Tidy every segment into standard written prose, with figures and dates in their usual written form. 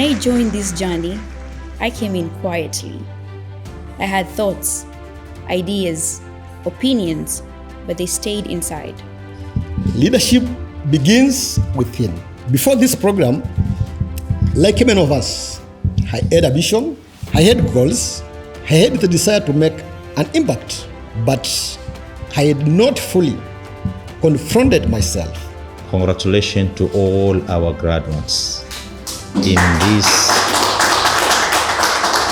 I joined this journey, I came in quietly. I had thoughts, ideas, opinions, but they stayed inside. Leadership begins within. Before this program, like many of us, I had a vision, I had goals, I had the desire to make an impact, but I had not fully confronted myself. Congratulations to all our graduates in this,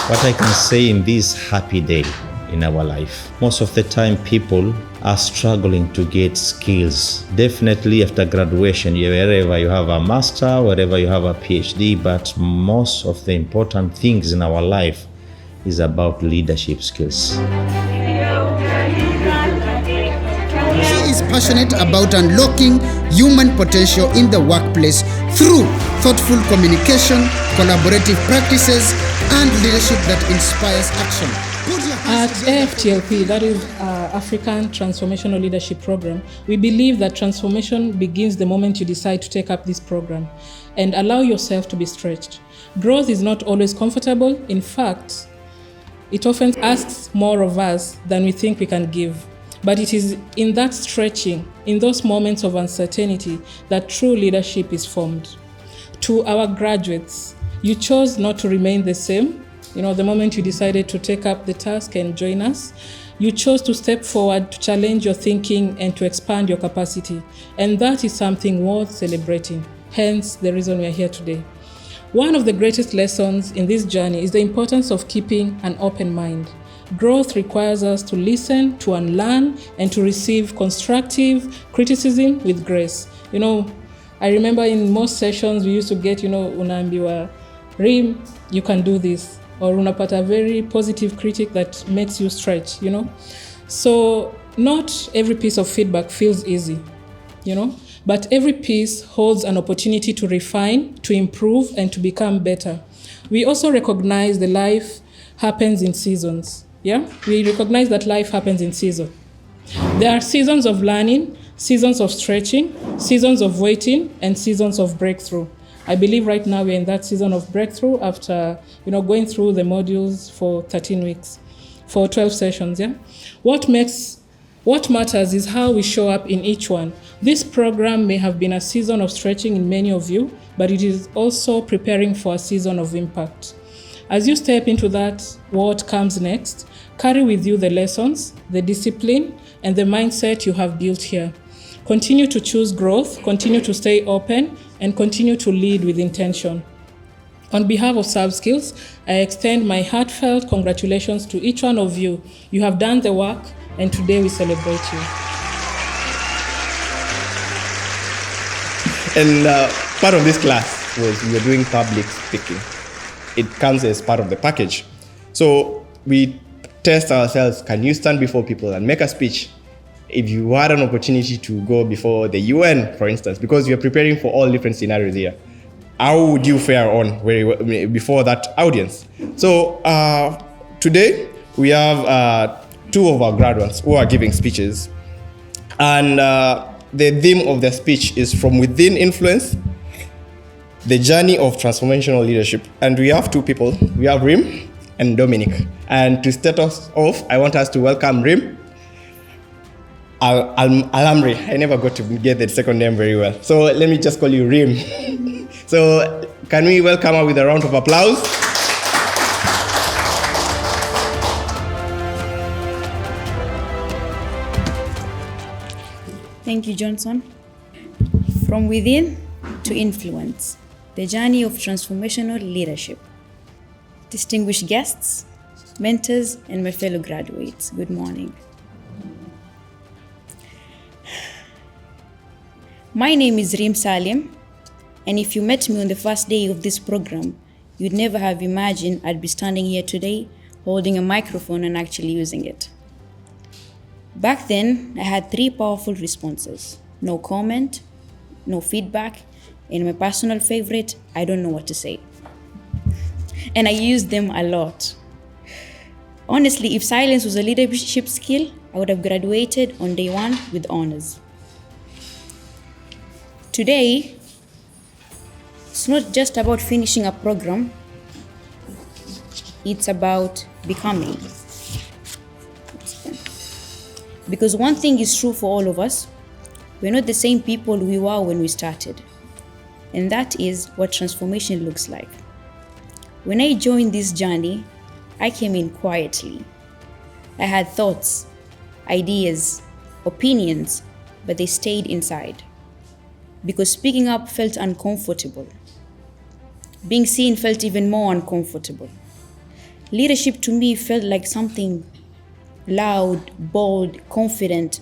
what I can say, in this happy day in our life. Most of the time people are struggling to get skills. Definitely after graduation, wherever you have a master, wherever you have a PhD, but most of the important things in our life is about leadership skills. She is passionate about unlocking human potential in the workplace through thoughtful communication, collaborative practices, and leadership that inspires action. At AfTLP, that is African Transformational Leadership Program, we believe that transformation begins the moment you decide to take up this program and allow yourself to be stretched. Growth is not always comfortable. In fact, it often asks more of us than we think we can give. But it is in that stretching, in those moments of uncertainty, that true leadership is formed. To our graduates, you chose not to remain the same. The moment you decided to take up the task and join us, you chose to step forward, to challenge your thinking and to expand your capacity. And that is something worth celebrating. Hence, the reason we are here today. One of the greatest lessons in this journey is the importance of keeping an open mind. Growth requires us to listen, to unlearn, and to receive constructive criticism with grace. I remember in most sessions we used to get, unaambiwa, Rim, you can do this. Or unapata a very positive critic that makes you stretch, So not every piece of feedback feels easy, but every piece holds an opportunity to refine, to improve, and to become better. We also recognize that life happens in seasons. We recognize that life happens in seasons. There are seasons of learning, seasons of stretching, seasons of waiting, and seasons of breakthrough. I believe right now we're in that season of breakthrough after, going through the modules for 13 weeks, for 12 sessions, What matters is how we show up in each one. This program may have been a season of stretching in many of you, but it is also preparing for a season of impact. As you step into that, what comes next, carry with you the lessons, the discipline, and the mindset you have built here. Continue to choose growth, continue to stay open, and continue to lead with intention. On behalf of SubSkills, I extend my heartfelt congratulations to each one of you. You have done the work, and today we celebrate you. And part of this class was we were doing public speaking. It comes as part of the package. So we test ourselves. Can you stand before people and make a speech? If you had an opportunity to go before the UN, for instance, because you're preparing for all different scenarios here, how would you fare on before that audience? So today we have two of our graduates who are giving speeches. And the theme of their speech is From Within Influence, the Journey of Transformational Leadership. And we have two people. We have Rim and Dominic. And to start us off, I want us to welcome Rim. Alamri. I never got to get the second name very well. So let me just call you Rim. So can we welcome her with a round of applause? Thank you, Johnson. From within to influence, the journey of transformational leadership. Distinguished guests, mentors, and my fellow graduates, good morning. My name is Rim Salim, and if you met me on the first day of this program, you'd never have imagined I'd be standing here today holding a microphone and actually using it. Back then, I had 3 powerful responses: no comment, no feedback, and my personal favorite, I don't know what to say. And I used them a lot. Honestly, if silence was a leadership skill, I would have graduated on day 1 with honors. Today, It's not just about finishing a program, it's about becoming. Because one thing is true for all of us, we're not the same people we were when we started. And that is what transformation looks like. When I joined this journey, I came in quietly. I had thoughts, ideas, opinions, but they stayed inside. Because speaking up felt uncomfortable. Being seen felt even more uncomfortable. Leadership to me felt like something loud, bold, confident,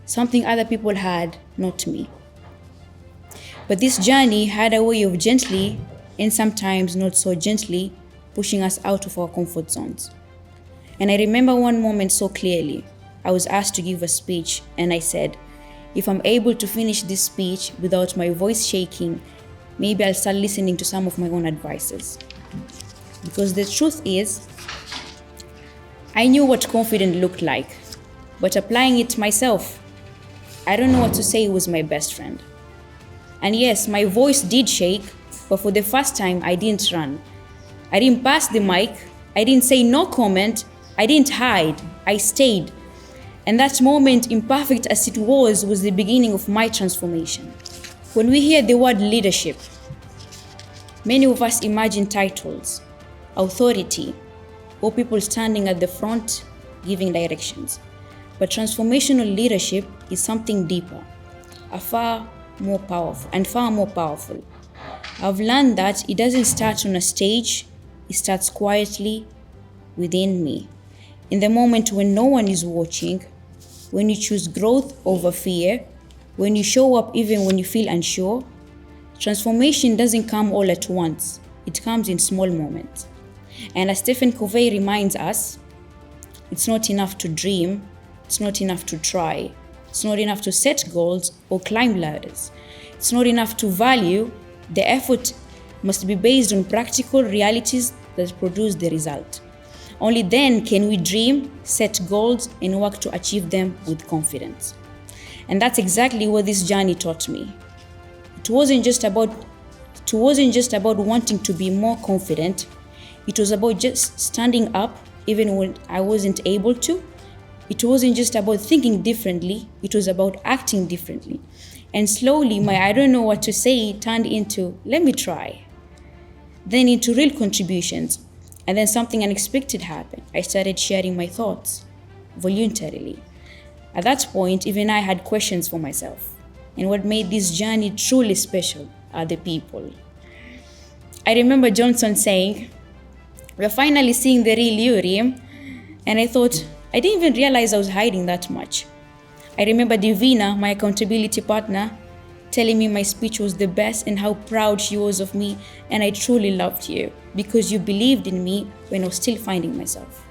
something other people had, not me. But this journey had a way of gently, and sometimes not so gently, pushing us out of our comfort zones. And I remember one moment so clearly. I was asked to give a speech, and I said, if I'm able to finish this speech without my voice shaking, maybe I'll start listening to some of my own advices. Because the truth is, I knew what confidence looked like, but applying it myself, I don't know what to say was my best friend. And yes, my voice did shake, but for the first time, I didn't run. I didn't pass the mic, I didn't say no comment, I didn't hide, I stayed. And that moment, imperfect as it was the beginning of my transformation. When we hear the word leadership, many of us imagine titles, authority, or people standing at the front giving directions. But transformational leadership is something deeper, far more powerful. I've learned that it doesn't start on a stage, it starts quietly within me. In the moment when no one is watching, when you choose growth over fear, when you show up even when you feel unsure, transformation doesn't come all at once. It comes in small moments. And as Stephen Covey reminds us, it's not enough to dream, it's not enough to try, it's not enough to set goals or climb ladders. It's not enough to value, the effort must be based on practical realities that produce the result. Only then can we dream, set goals, and work to achieve them with confidence. And that's exactly what this journey taught me. It wasn't just about wanting to be more confident. It was about just standing up even when I wasn't able to. It wasn't just about thinking differently. It was about acting differently. And slowly, my I don't know what to say turned into, let me try. Then into real contributions. And then something unexpected happened. I started sharing my thoughts voluntarily. At that point, even I had questions for myself. And what made this journey truly special are the people. I remember Johnson saying, we're finally seeing the real you, Reem. And I thought, I didn't even realize I was hiding that much. I remember Divina, my accountability partner, telling me my speech was the best and how proud she was of me, and I truly loved you because you believed in me when I was still finding myself.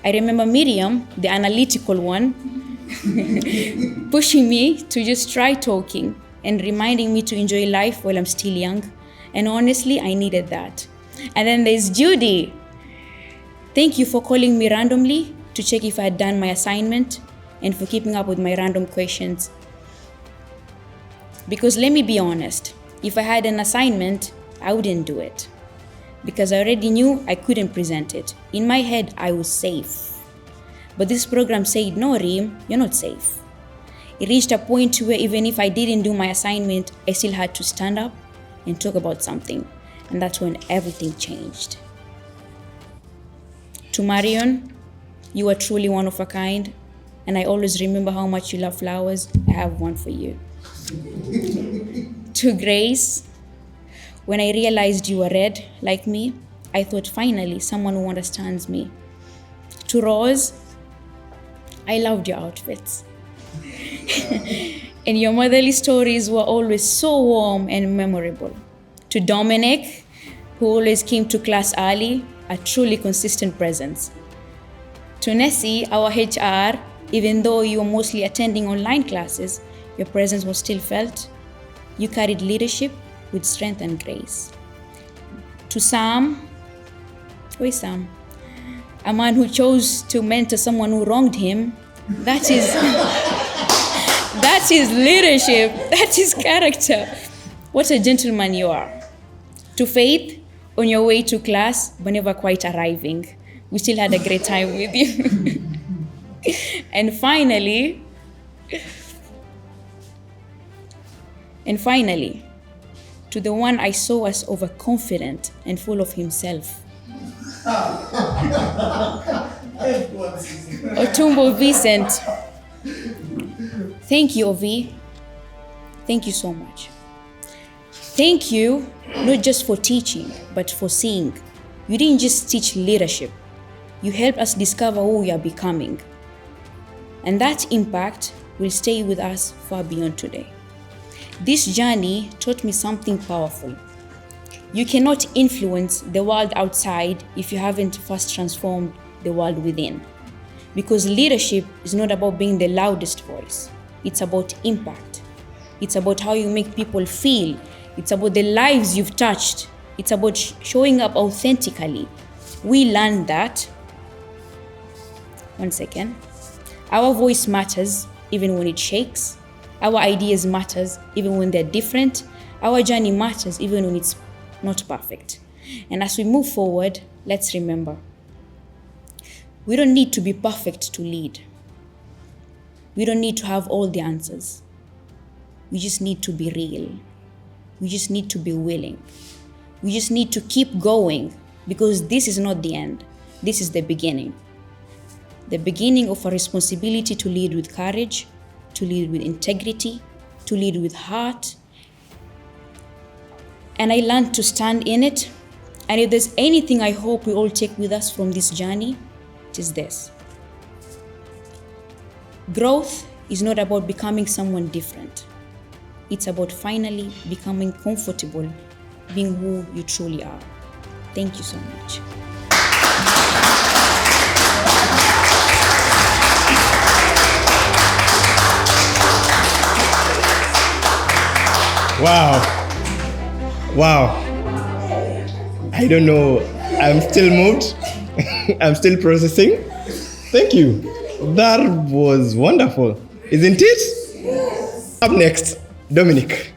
I remember Miriam, the analytical one, pushing me to just try talking and reminding me to enjoy life while I'm still young. And honestly, I needed that. And then there's Judy. Thank you for calling me randomly to check if I had done my assignment and for keeping up with my random questions. Because let me be honest, if I had an assignment, I wouldn't do it. Because I already knew I couldn't present it. In my head, I was safe. But this program said, no, Reem, you're not safe. It reached a point where even if I didn't do my assignment, I still had to stand up and talk about something. And that's when everything changed. To Marion, you are truly one of a kind. And I always remember how much you love flowers. I have one for you. To Grace, when I realized you were red like me, I thought finally someone who understands me. To Rose, I loved your outfits. And your motherly stories were always so warm and memorable. To Dominic, who always came to class early, a truly consistent presence. To Nessie, our HR, even though you were mostly attending online classes, your presence was still felt. You carried leadership with strength and grace. To Sam, where's Sam? A man who chose to mentor someone who wronged him. That is leadership. That is character. What a gentleman you are. To Faith, on your way to class, but never quite arriving. We still had a great time with you. And finally, to the one I saw as overconfident and full of himself. Otumbo Vincent. Thank you, Ovi. Thank you so much. Thank you, not just for teaching, but for seeing. You didn't just teach leadership. You helped us discover who we are becoming. And that impact will stay with us far beyond today. This journey taught me something powerful. You cannot influence the world outside if you haven't first transformed the world within. Because leadership is not about being the loudest voice. It's about impact. It's about how you make people feel. It's about the lives you've touched. It's about showing up authentically. We learned that. One second. Our voice matters even when it shakes. Our ideas matters even when they're different. Our journey matters even when it's not perfect. And as we move forward, let's remember, we don't need to be perfect to lead. We don't need to have all the answers. We just need to be real. We just need to be willing. We just need to keep going, because this is not the end. This is the beginning. The beginning of a responsibility to lead with courage, to lead with integrity, to lead with heart. And I learned to stand in it. And if there's anything I hope we all take with us from this journey, it is this. Growth is not about becoming someone different. It's about finally becoming comfortable being who you truly are. Thank you so much. Wow. I don't know. I'm still moved. I'm still processing. Thank you. That was wonderful. Isn't it? Yes. Up next, Dominic.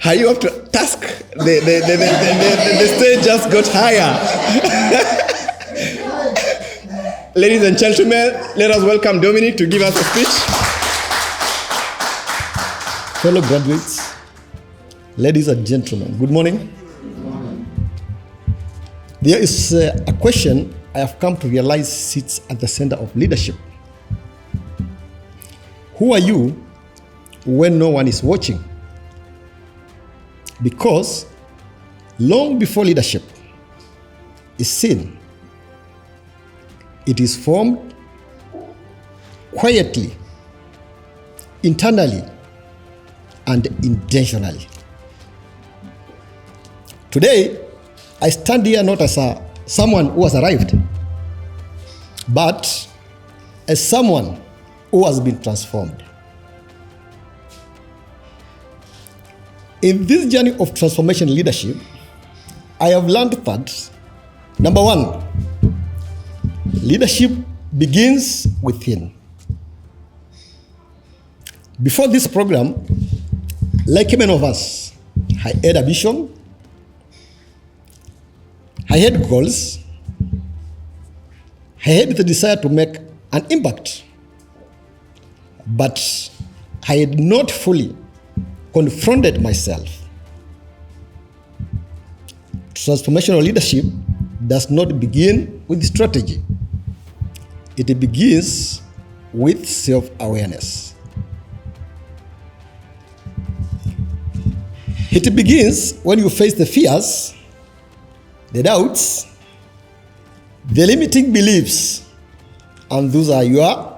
Are you up to task? The stage just got higher. Ladies and gentlemen, let us welcome Dominic to give us a speech. Fellow graduates, ladies and gentlemen, good morning. There is a question I have come to realize sits at the center of leadership. Who are you when no one is watching? Because long before leadership is seen, it is formed quietly, internally, and intentionally. Today, I stand here not as someone who has arrived, but as someone who has been transformed. In this journey of transformation leadership, I have learned that, number one, leadership begins within. Before this program, like many of us, I had a vision, I had goals, I had the desire to make an impact, but I had not fully confronted myself. Transformational leadership does not begin with strategy. It begins with self-awareness. It begins when you face the fears, the doubts, the limiting beliefs, and those are your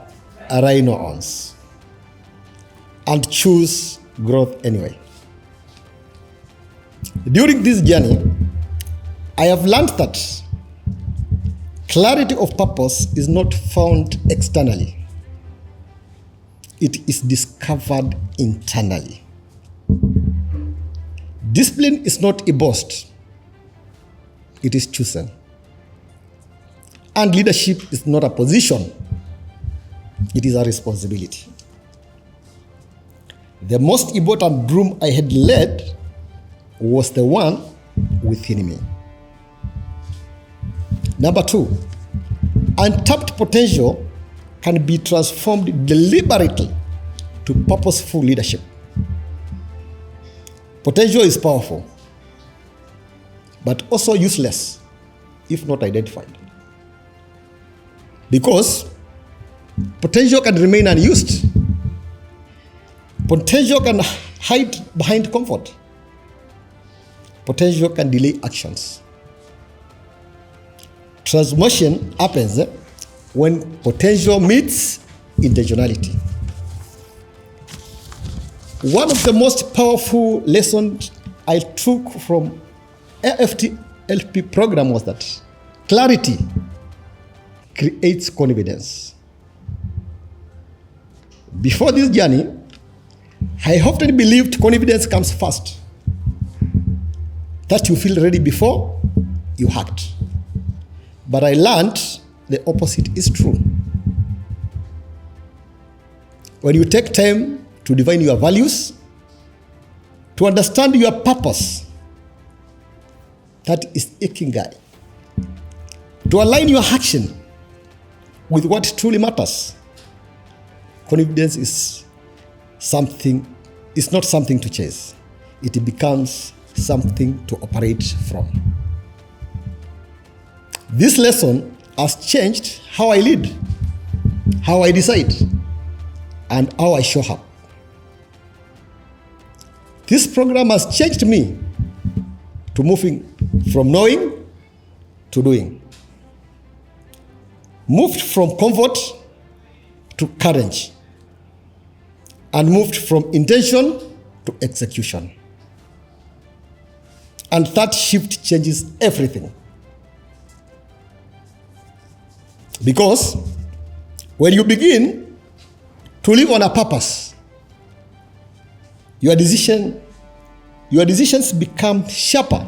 rhino-ons, and choose growth anyway. During this journey, I have learned that clarity of purpose is not found externally. It is discovered internally. Discipline is not a boast. It is chosen. And leadership is not a position. It is a responsibility. The most important broom I had led was the one within me. Number 2, untapped potential can be transformed deliberately to purposeful leadership. Potential is powerful, but also useless if not identified. Because potential can remain unused. Potential can hide behind comfort. Potential can delay actions. Transformation happens when potential meets intentionality. One of the most powerful lessons I took from AfTLP program was that clarity creates confidence. Before this journey, I often believed confidence comes first, that you feel ready before you act. But I learned the opposite is true. When you take time to define your values, to understand your purpose, that is ikigai, to align your action with what truly matters, confidence is not something to chase. It becomes something to operate from. This lesson has changed how I lead, how I decide, and how I show up. This program has changed me to moving from knowing to doing. Moved from comfort to courage. And moved from intention to execution. And that shift changes everything. Because when you begin to live on a purpose, your decisions become sharper,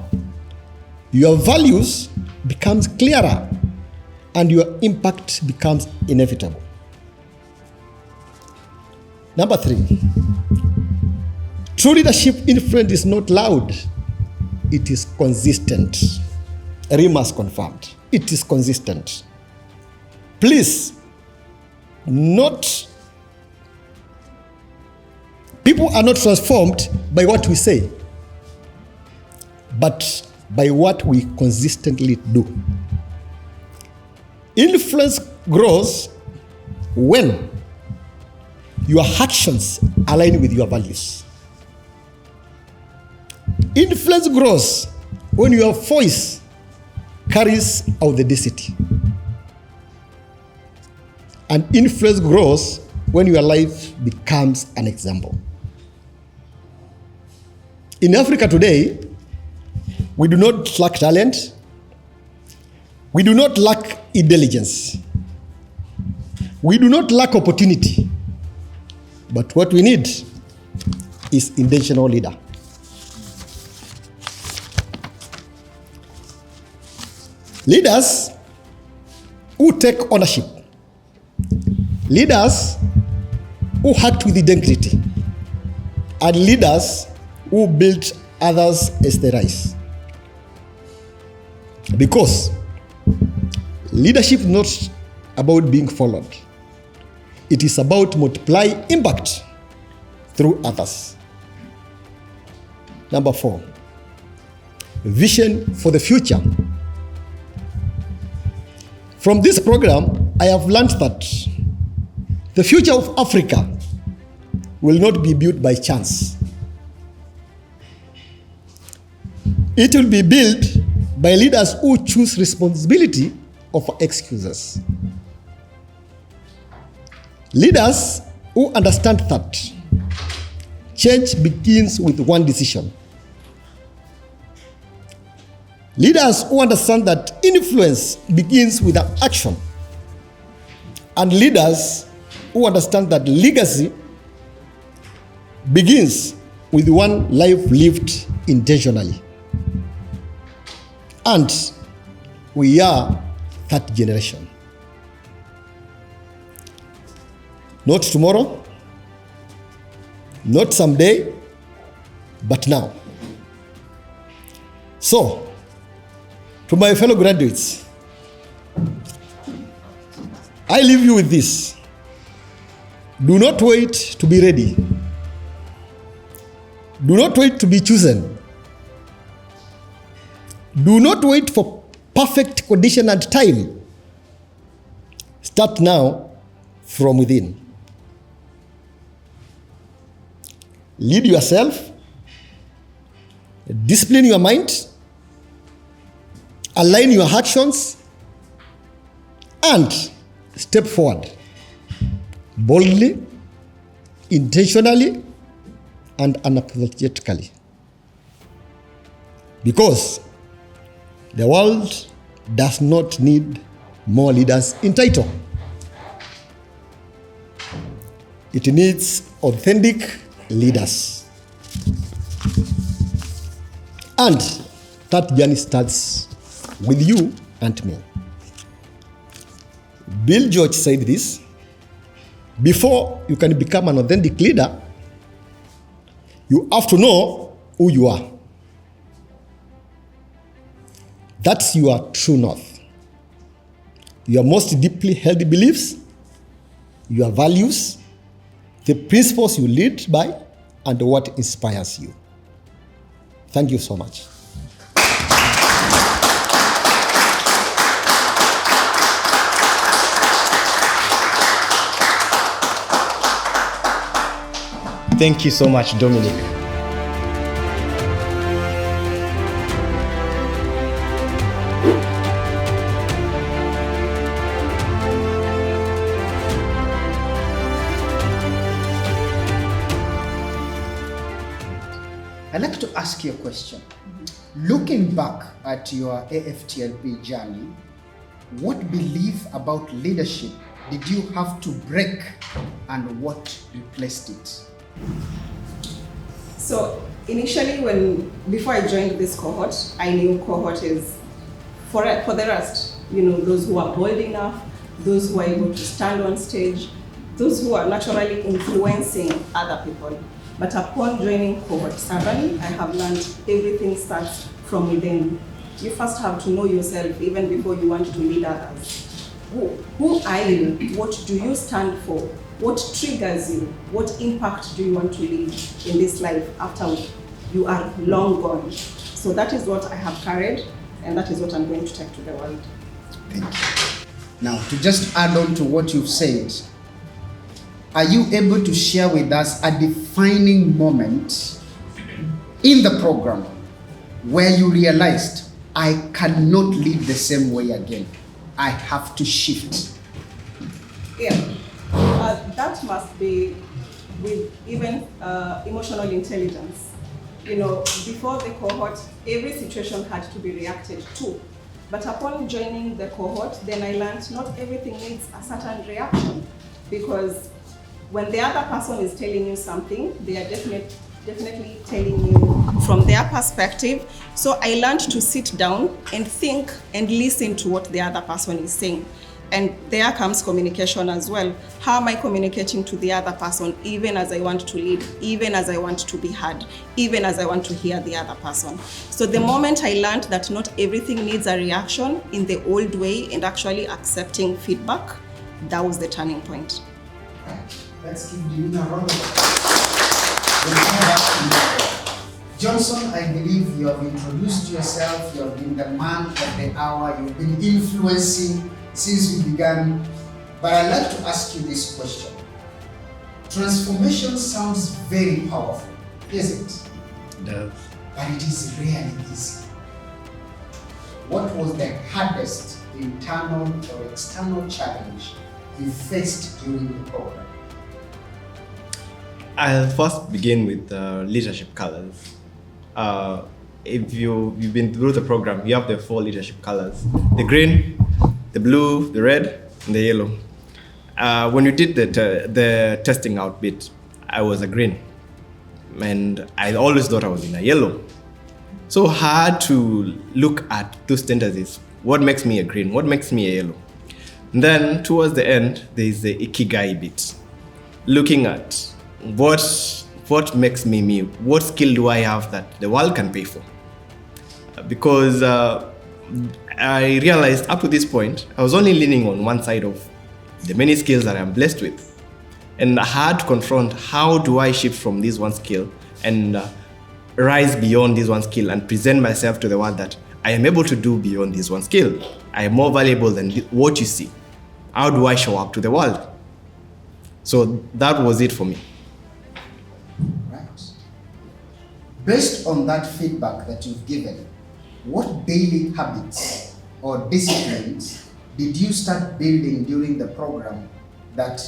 your values becomes clearer, and your impact becomes inevitable. Number 3, true leadership influence is not loud, it is consistent. Rimas confirmed, it is consistent. Please, people are not transformed by what we say, but by what we consistently do. Influence grows when your actions align with your values. Influence grows when your voice carries authenticity. And influence grows when your life becomes an example. In Africa today, we do not lack talent. We do not lack intelligence. We do not lack opportunity. But what we need is intentional leader. Leaders who take ownership. Leaders who act with integrity. And leaders who build others as they rise. Because leadership is not about being followed. It is about multiplying impact through others. Number 4, vision for the future. From this program, I have learned that the future of Africa will not be built by chance. It will be built by leaders who choose responsibility over excuses. Leaders who understand that change begins with one decision. Leaders who understand that influence begins with an action. And leaders who understand that legacy begins with one life lived intentionally. And we are that generation. Not tomorrow, not someday, but now. So, To my fellow graduates, I leave you with this. Do not wait to be ready. Do not wait to be chosen. Do not wait for perfect condition and time. Start now from within. Lead yourself, discipline your mind, align your actions, and step forward boldly, intentionally, and unapologetically. Because the world does not need more leaders in title. It needs authentic leaders. And that journey starts with you and me. Bill George said this: before you can become an authentic leader, you have to know who you are. That's your true north. Your most deeply held beliefs, your values, the principles you lead by, and what inspires you. Thank you so much. Thank you so much, Dominic. I'd like to ask you a question. Looking back at your AfTLP journey, what belief about leadership did you have to break and what replaced it? So initially, before I joined this cohort, I knew cohort is for the rest. Those who are bold enough, those who are able to stand on stage, those who are naturally influencing other people. But upon joining cohort 7, I have learned everything starts from within. You first have to know yourself even before you want to lead others. Who are you? What do you stand for? What triggers you? What impact do you want to leave in this life after you are long gone? So that is what I have carried, and that is what I'm going to take to the world. Thank you. Now, to just add on to what you've said, are you able to share with us a defining moment in the program where you realized, I cannot lead the same way again? I have to shift. Yeah. That must be with even emotional intelligence. Before the cohort, every situation had to be reacted to. But upon joining the cohort, then I learned not everything needs a certain reaction. Because when the other person is telling you something, they are definitely telling you from their perspective. So I learned to sit down and think and listen to what the other person is saying. And there comes communication as well. How am I communicating to the other person, even as I want to lead, even as I want to be heard, even as I want to hear the other person? So the moment I learned that not everything needs a reaction in the old way and actually accepting feedback, that was the turning point. Let's give Divina a round of applause. Johnson, I believe you have introduced yourself, you have been the man of the hour, you've been influencing since we began. But I'd like to ask you this question. Transformation sounds very powerful, isn't it? It does. But it is rarely easy. What was the hardest internal or external challenge you faced during the program? I'll first begin with leadership colors. If you've been through the program, you have the 4 leadership colors: the green, the blue, the red, and the yellow. When you did the testing out bit, I was a green, and I always thought I was in a yellow. So hard to look at those tendencies. What makes me a green? What makes me a yellow? And then towards the end, there is the ikigai bit, looking at what makes me me. What skill do I have that the world can pay for? Because I realized up to this point, I was only leaning on one side of the many skills that I'm blessed with. And I had to confront, how do I shift from this one skill and rise beyond this one skill and present myself to the world that I am able to do beyond this one skill. I am more valuable than what you see. How do I show up to the world? So that was it for me. Right. Based on that feedback that you've given, what daily habits or disciplines did you start building during the program that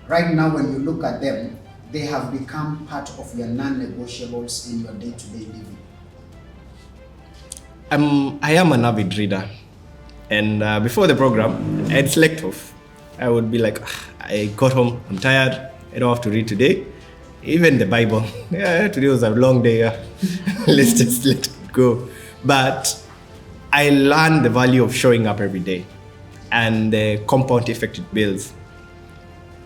right now when you look at them, they have become part of your non-negotiables in your day-to-day living? I am an avid reader, and before the program, I'd select off. I would be like, I got home, I'm tired, I don't have to read today. Even the Bible, yeah, today was a long day, let's just let it go. But I learned the value of showing up every day and the compound effect it builds.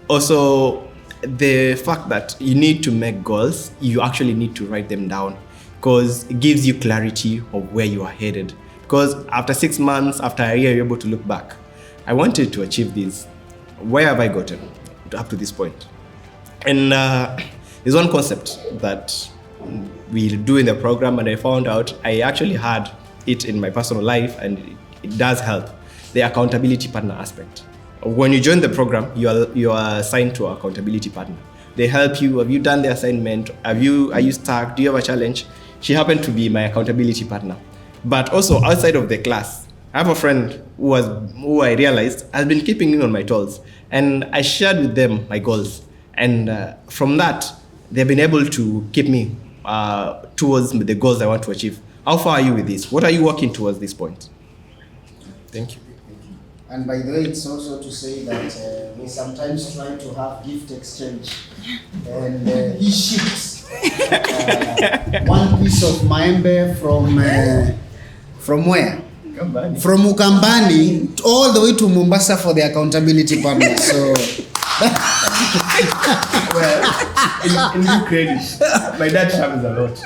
Also, the fact that you need to make goals, you actually need to write them down because it gives you clarity of where you are headed. Because after 6 months, after a year, you're able to look back. I wanted to achieve this. Where have I gotten up to this point? And there's one concept that we do in the program, and I found out I actually had it in my personal life, and it does help. The accountability partner aspect. When you join the program, you are assigned to an accountability partner. They help you. Have you done the assignment? Are you stuck? Do you have a challenge? She happened to be my accountability partner. But also outside of the class, I have a friend who I realized has been keeping me on my toes, and I shared with them my goals. And from that, they've been able to keep me towards the goals I want to achieve. How far are you with this? What are you working towards this point? Thank you. And by the way, it's also to say that we sometimes try to have gift exchange, and he ships one piece of maembe from where? Kambani. From Ukambani all the way to Mombasa for the accountability partner. So, well, in new credit, my dad travels a lot.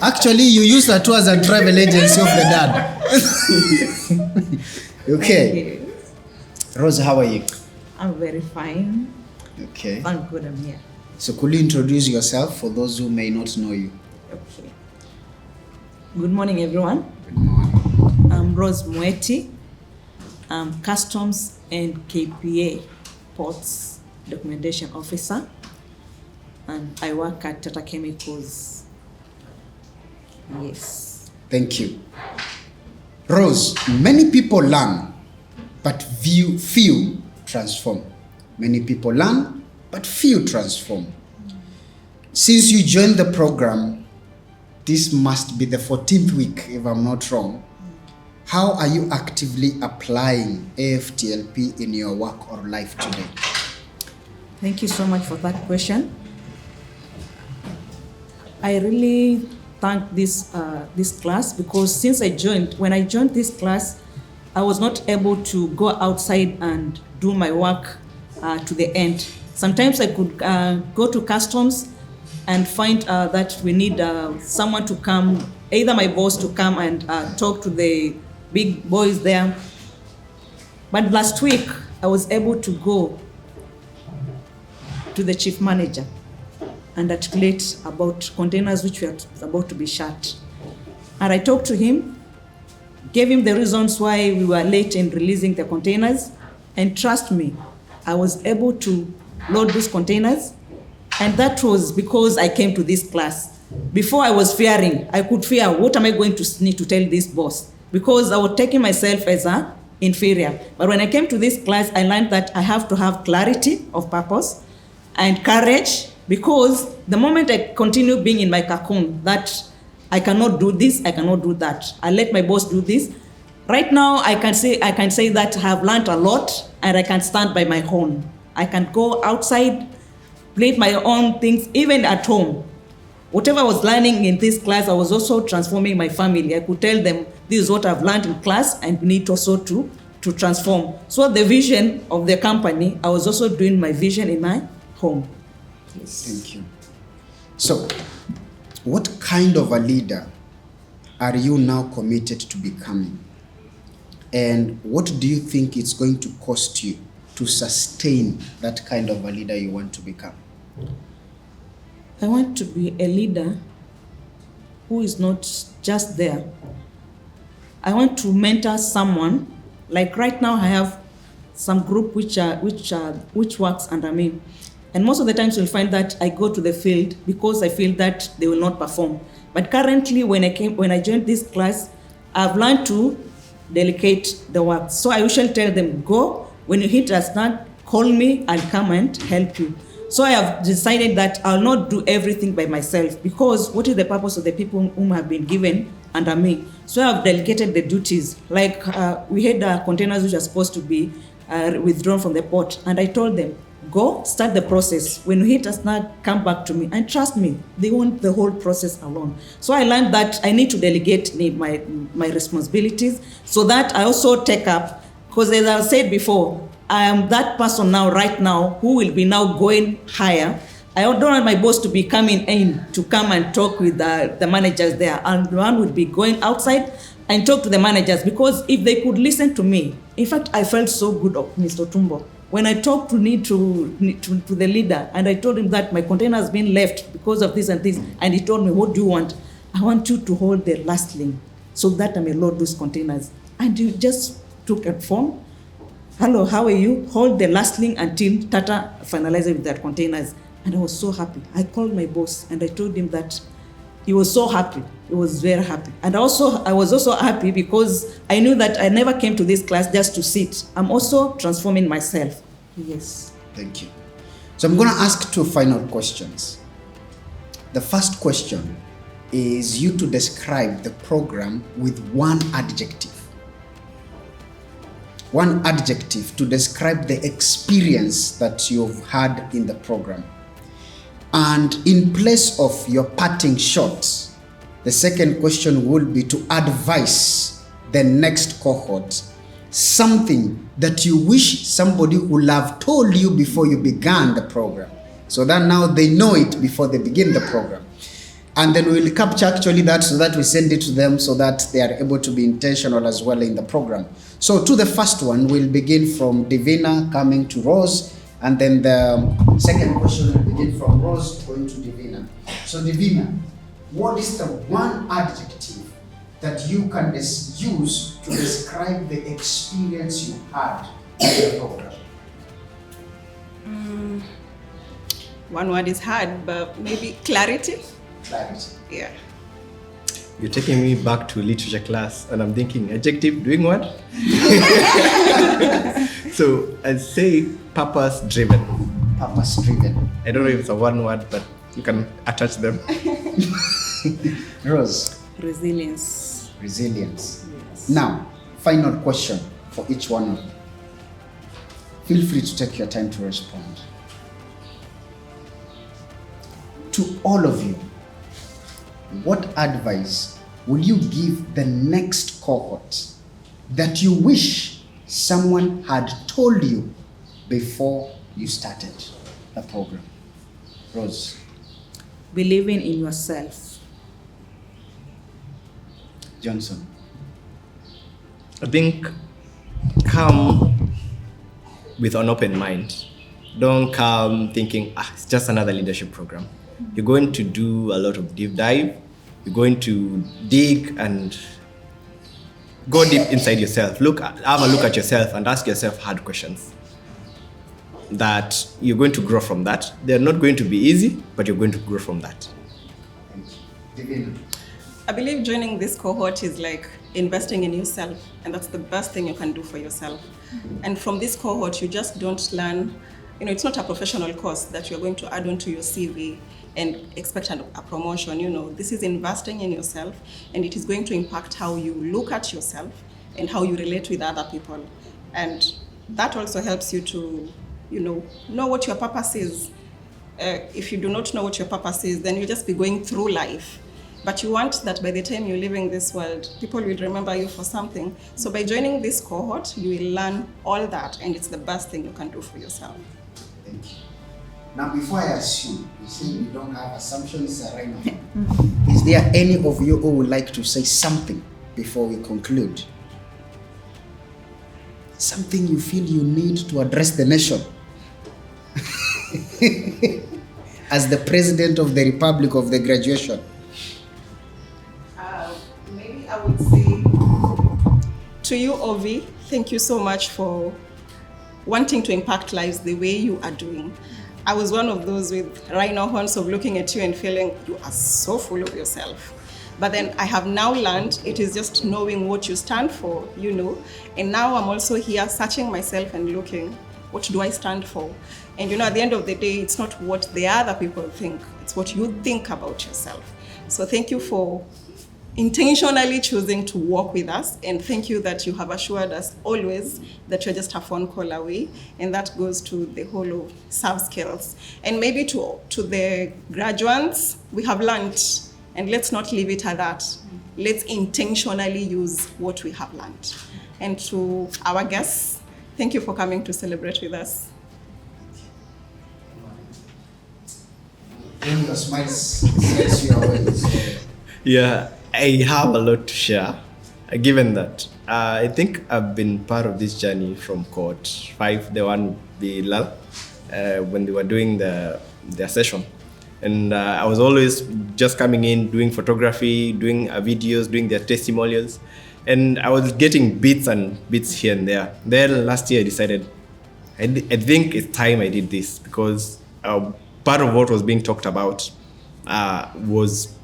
actually, you use a tours and travel agency of the dad. Okay. Rose, how are you? I'm very fine. Okay. Thank God I'm here. So could you introduce yourself for those who may not know you? Okay. Good morning, everyone. Good morning. I'm Rose Mweti. I'm Customs and KPA Ports Documentation Officer, and I work at Tata Chemicals. Yes. Thank you. Rose, many people learn, but few transform. Many people learn, but few transform. Since you joined the program, this must be the 14th week, if I'm not wrong. How are you actively applying AfTLP in your work or life today? Thank you so much for that question. I really thank this class because when I joined this class, I was not able to go outside and do my work to the end. Sometimes I could go to customs and find that we need someone to come, either my boss to come and talk to the big boys there. But last week, I was able to go to the chief manager and articulate about containers which were about to be shut. And I talked to him, gave him the reasons why we were late in releasing the containers, and trust me, I was able to load these containers, and that was because I came to this class. Before I was fearing, I could fear, what am I going to need to tell this boss? Because I was taking myself as an inferior. But when I came to this class, I learned that I have to have clarity of purpose and courage, because the moment I continue being in my cocoon, that I cannot do this, I cannot do that, I let my boss do this. Right now, I can say that I have learned a lot, and I can stand by my own. I can go outside, play my own things, even at home. Whatever I was learning in this class, I was also transforming my family. I could tell them, this is what I've learned in class, and we need also to transform. So the vision of the company, I was also doing my vision in my home. Yes. Thank you. So, what kind of a leader are you now committed to becoming? And what do you think it's going to cost you to sustain that kind of a leader you want to become? I want to be a leader who is not just there. I want to mentor someone. Like right now, I have some group which works under me, and most of the times you'll find that I go to the field because I feel that they will not perform. But currently, when I joined this class, I've learned to delegate the work. So I usually tell them, go. When you hit a snag, call me. I'll come and help you. So I have decided that I'll not do everything by myself, because what is the purpose of the people whom have been given under me? So I've delegated the duties. Like we had containers which are supposed to be withdrawn from the port, and I told them, go, start the process. When you hit a snag, come back to me. And trust me, they want the whole process alone. So I learned that I need to delegate my responsibilities so that I also take up, because as I said before, I am that person now, right now, who will be now going higher. I don't want my boss to be coming in to come and talk with the managers there. And one would be going outside and talk to the managers, because if they could listen to me, in fact, I felt so good of Mr. Tumbo. When I talked to the leader, and I told him that my container has been left because of this and this, and he told me, what do you want? I want you to hold the last link so that I may load those containers. And he just took a phone. Hello, how are you? Hold the last link until Tata finalizes with their containers. And I was so happy. I called my boss and I told him that. He was so happy. He was very happy. And I was also happy because I knew that I never came to this class just to sit. I'm also transforming myself. Yes. Thank you. So I'm going to ask 2 final questions. The first question is you to describe the program with 1 adjective. 1 adjective to describe the experience that you've had in the program. And in place of your parting shot, the second question would be to advise the next cohort something that you wish somebody would have told you before you began the program, so that now they know it before they begin the program. And then we'll capture actually that, so that we send it to them so that they are able to be intentional as well in the program. So to the first one, we'll begin from Divina coming to Rose, and then the second question will begin from Rose going to Divina. So Divina, what is the 1 adjective that you can use to describe the experience you had in the program? One word is hard, but maybe clarity. Clarity. Yeah. You're taking me back to literature class, and I'm thinking, adjective doing what? So I'd say purpose-driven. Purpose-driven. I don't know if it's a 1 word, but you can attach them. Rose. Resilience. Resilience. Yes. Now, final question for each one of you. Feel free to take your time to respond. To all of you, what advice will you give the next cohort that you wish someone had told you before you started the program? Rose. Believing in yourself. Johnson. I think come with an open mind. Don't come thinking, it's just another leadership program. You're going to do a lot of deep dive. You're going to dig and go deep inside yourself. Have a look at yourself and ask yourself hard questions. That you're going to grow from that. They're not going to be easy, but you're going to grow from that. I believe joining this cohort is like investing in yourself, and that's the best thing you can do for yourself. And from this cohort, you just don't learn, it's not a professional course that you're going to add on to your CV and expect a promotion. This is investing in yourself, and it is going to impact how you look at yourself and how you relate with other people. And that also helps you to, know what your purpose is. If you do not know what your purpose is, then you'll just be going through life. But you want that by the time you're leaving this world, people will remember you for something. So by joining this cohort, you will learn all that, and it's the best thing you can do for yourself. Thank you. Now, before I assume, you say we don't have assumptions right now. Is there any of you who would like to say something before we conclude? Something you feel you need to address the nation as the President of the Republic of the graduation? Maybe I would say to you, Ovi, thank you so much for wanting to impact lives the way you are doing. I was one of those with rhino horns of looking at you and feeling you are so full of yourself. But then I have now learned it is just knowing what you stand for, you know. And now I'm also here searching myself and looking, what do I stand for? And you know, at the end of the day, it's not what the other people think, it's what you think about yourself. So thank you for intentionally choosing to work with us, and thank you that you have assured us always that you're just a phone call away, and that goes to the whole of serve skills. And maybe to the graduates, we have learned, and let's not leave it at that. Let's intentionally use what we have learned. And to our guests, thank you for coming to celebrate with us. Your smiles says you always. Yeah, I have a lot to share, given that I think I've been part of this journey from Cohort 5, the one with Bilal, when they were doing their session. And I was always just coming in, doing photography, doing videos, doing their testimonials. And I was getting bits and bits here and there. Then last year I decided, I think it's time I did this, because part of what was being talked about was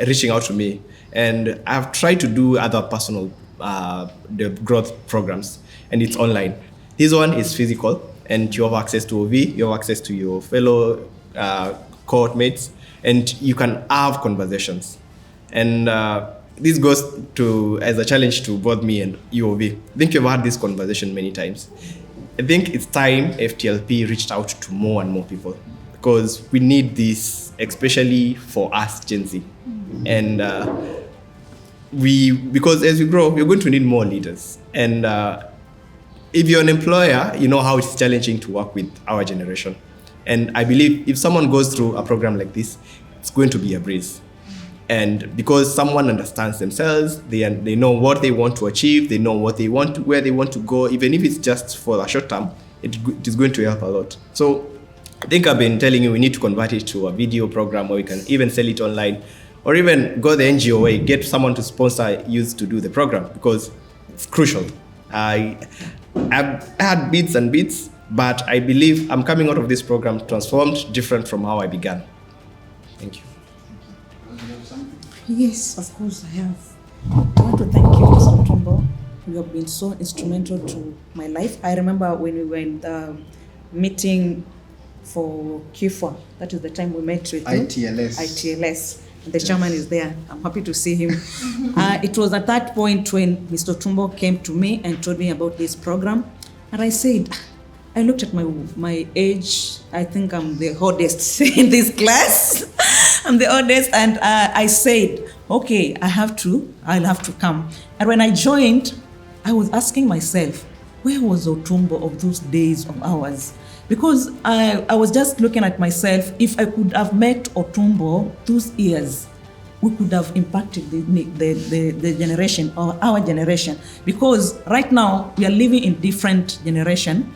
reaching out to me. And I've tried to do other personal the growth programs, and it's online. This one is physical, and you have access to OV, you have access to your fellow cohort mates, and you can have conversations. And this goes to as a challenge to both me and UOV. I think you've had this conversation many times. I think it's time AfTLP reached out to more and more people, because we need this, especially for us Gen Z. And because as we grow, we're going to need more leaders. And if you're an employer, you know how it's challenging to work with our generation. And I believe if someone goes through a program like this, it's going to be a breeze. And because someone understands themselves, they know what they want to achieve, they know what they want to, where they want to go, even if it's just for a short term, it is going to help a lot. So I think I've been telling you we need to convert it to a video program where we can even sell it online, or even go the NGO way, get someone to sponsor youth to do the program, because it's crucial. I've had bits and bits, but I believe I'm coming out of this program transformed, different from how I began. Thank you. Yes, of course I have. I want to thank you, Mr. Tombo. You have been so instrumental to my life. I remember when we were in the meeting for Q4, that is the time we met with ITLS. The chairman is there. I'm happy to see him. It was at that point when Mr. Tumbo came to me and told me about this program. And I said, I looked at my age. I think I'm the oldest in this class. I'm the oldest. And I said, okay, I'll have to come. And when I joined, I was asking myself, where was Otumbo of those days of ours? Because I was just looking at myself, if I could have met Otumbo those years, we could have impacted the generation, or our generation. Because right now, we are living in different generation.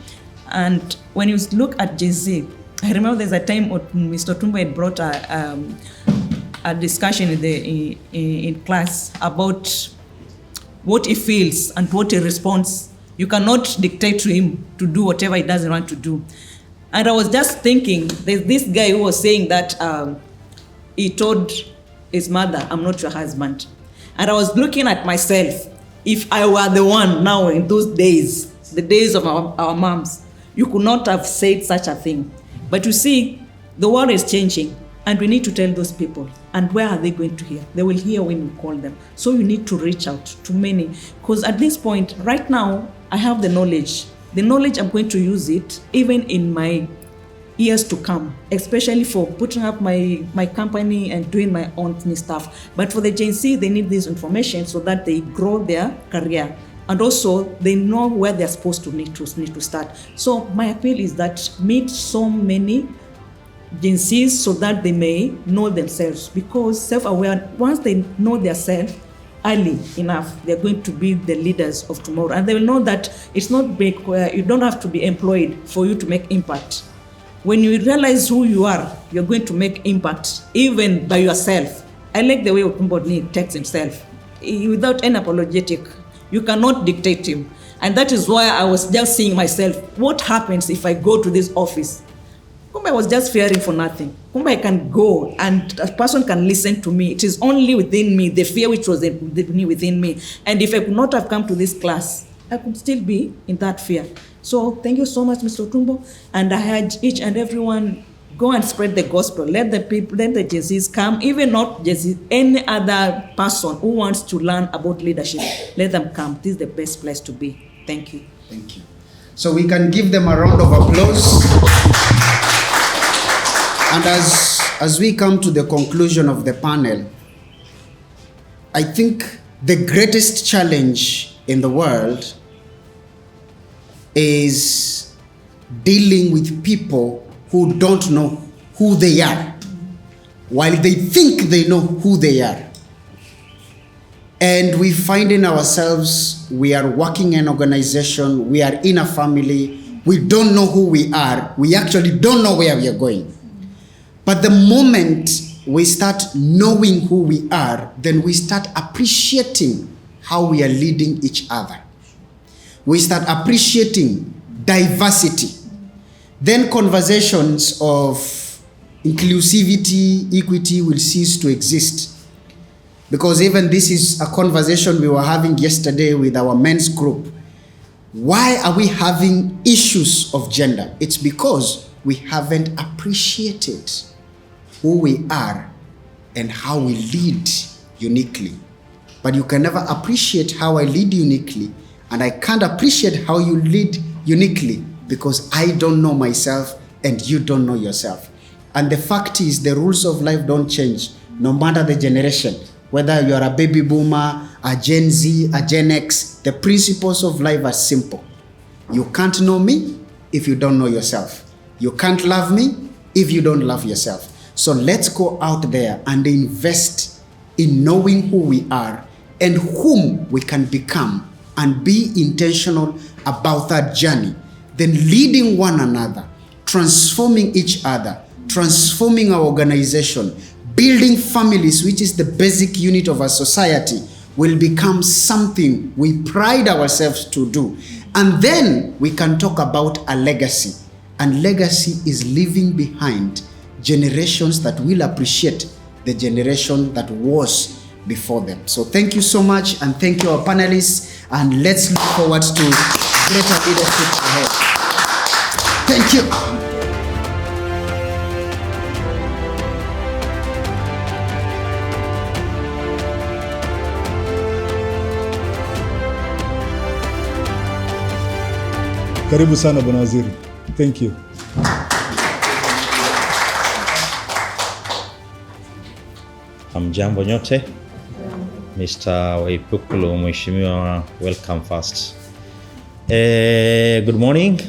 And when you look at Gen Z, I remember there's a time when Mr. Otumbo had brought a discussion in class about what he feels and what he responds. You cannot dictate to him to do whatever he doesn't want to do. And I was just thinking, there's this guy who was saying that he told his mother, I'm not your husband. And I was looking at myself, if I were the one now in those days, the days of our moms, you could not have said such a thing. But you see, the world is changing, and we need to tell those people. And where are they going to hear? They will hear when we call them. So you need to reach out to many. Because at this point, right now, I have the knowledge. The knowledge, I'm going to use it even in my years to come, especially for putting up my company and doing my own stuff. But for the Gen Z, they need this information so that they grow their career. And also, they know where they're supposed to need to start. So my appeal is that meet so many Gen Zs so that they may know themselves, because self-aware, once they know themselves early enough, they're going to be the leaders of tomorrow. And they will know that it's not big, you don't have to be employed for you to make impact. When you realize who you are, you're going to make impact even by yourself. I like the way Otumbodni takes himself without any apologetic. You cannot dictate him. And that is why I was just seeing myself, what happens if I go to this office? Kumba, I was just fearing for nothing. Kumba, I can go and a person can listen to me. It is only within me, the fear which was within me. And if I could not have come to this class, I could still be in that fear. So thank you so much, Mr. Otumbo. And I urge each and everyone, go and spread the gospel. Let the people, let the Gen Zs come, even not Gen Z, any other person who wants to learn about leadership, let them come. This is the best place to be. Thank you. Thank you. So we can give them a round of applause. And as we come to the conclusion of the panel, I think the greatest challenge in the world is dealing with people who don't know who they are, while they think they know who they are. And we find in ourselves, we are working in an organization, we are in a family, we don't know who we are, we actually don't know where we are going. But the moment we start knowing who we are, then we start appreciating how we are leading each other. We start appreciating diversity. Then conversations of inclusivity, equity will cease to exist. Because even this is a conversation we were having yesterday with our men's group. Why are we having issues of gender? It's because we haven't appreciated who we are and how we lead uniquely. But you can never appreciate how I lead uniquely, and I can't appreciate how you lead uniquely because I don't know myself and you don't know yourself. And the fact is, the rules of life don't change no matter the generation. Whether you're a baby boomer, a Gen Z, a Gen X, the principles of life are simple. You can't know me if you don't know yourself. You can't love me if you don't love yourself. So let's go out there and invest in knowing who we are and whom we can become, and be intentional about that journey. Then leading one another, transforming each other, transforming our organization, building families, which is the basic unit of our society, will become something we pride ourselves to do. And then we can talk about a legacy. And legacy is leaving behind generations that will appreciate the generation that was before them. So thank you so much, and thank you our panelists, and let's look forward to greater leadership ahead. Thank you. Karibu sana Bwana Waziri. Thank you. Hamjambo nyote. Mr. Waipukulu, Mheshimiwa, welcome first. Good morning.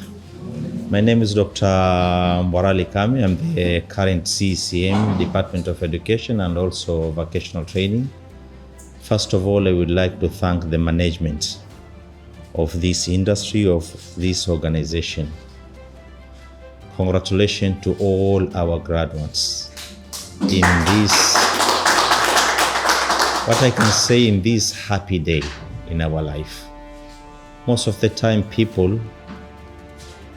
My name is Dr. Mborali Kami. I'm the current CCM, Department of Education and also Vocational Training. First of all, I would like to thank the management of this industry, of this organization. Congratulations to all our graduates in this, what I can say, in this happy day in our life. Most of the time people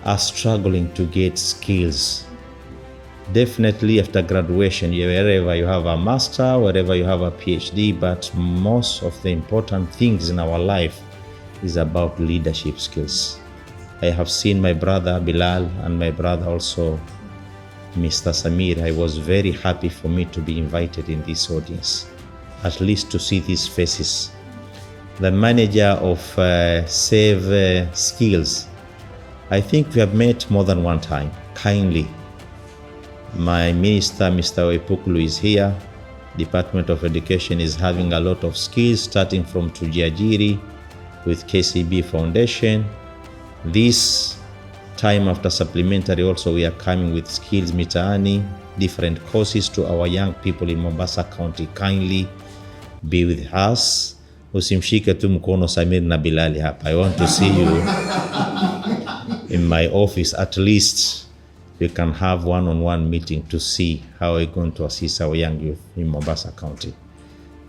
are struggling to get skills. Definitely after graduation, wherever you have a master, wherever you have a PhD, but most of the important things in our life is about leadership skills. I have seen my brother Bilal and my brother also Mr. Samir. I was very happy for me to be invited in this audience, at least to see these faces. The manager of Save Skills, I think we have met more than one time, kindly. My minister, Mr. Waipukulu, is here. Department of Education is having a lot of skills, starting from Tujiajiri with KCB Foundation. This time after supplementary also we are coming with skills mitaani, different courses to our young people in Mombasa County. Kindly be with us. Usimshike tu mkono Samir na Bilali hapa. I want to see you in my office. At least we can have one-on-one meeting to see how we're going to assist our young youth in Mombasa County.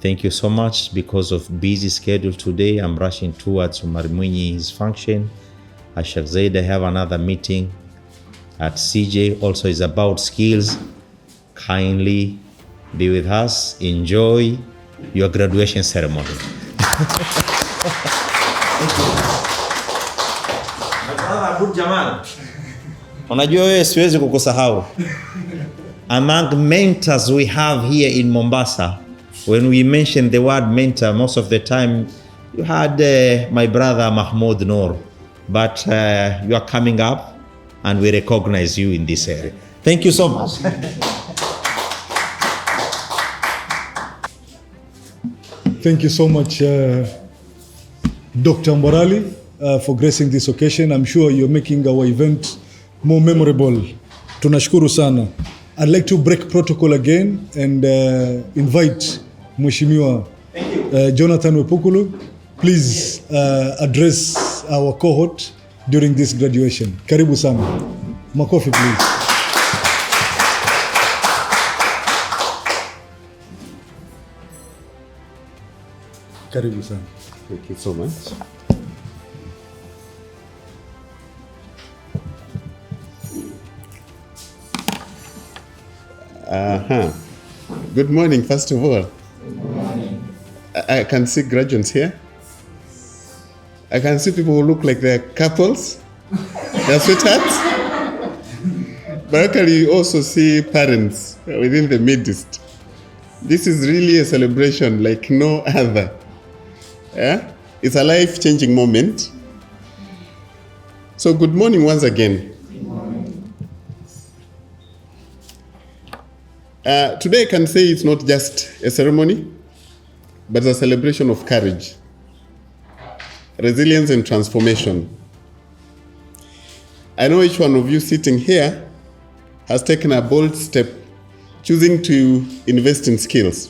Thank you so much. Because of busy schedule today, I'm rushing towards Marimunyi's function. At Sheikh Zaid, I have another meeting. At CJ also is about skills. Kindly be with us. Enjoy your graduation ceremony. Unajua wewe siwezi kukusahau. Among mentors we have here in Mombasa, when we mention the word mentor, most of the time you had my brother Mahmoud Noor, but you are coming up and we recognize you in this area. Thank you so much. Thank you so much, Dr. Mborali, for gracing this occasion. I'm sure you're making our event more memorable. Tunashukuru sana. I'd like to break protocol again and invite Mheshimiwa Jonathan Wepukulu. Please address our cohort during this graduation. Karibu sana. Makofi, please. Karibu sana. Thank you so much. Good morning, first of all. Good morning. I can see graduates here. I can see people who look like they're couples. They're sweethearts. But actually you also see parents within the midst. This is really a celebration like no other. Yeah? It's a life-changing moment. So good morning once again. Good morning. Today I can say it's not just a ceremony, but a celebration of courage, resilience and transformation. I know each one of you sitting here has taken a bold step, choosing to invest in skills.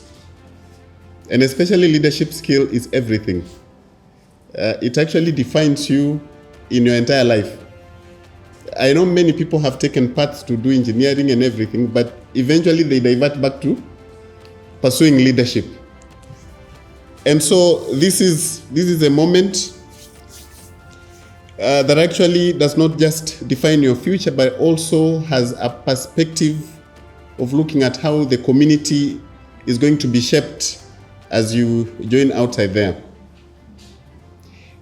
And especially leadership skill is everything. It actually defines you in your entire life. I know many people have taken paths to do engineering and everything, but eventually they divert back to pursuing leadership. And so this is a moment that actually does not just define your future, but also has a perspective of looking at how the community is going to be shaped as you join outside there.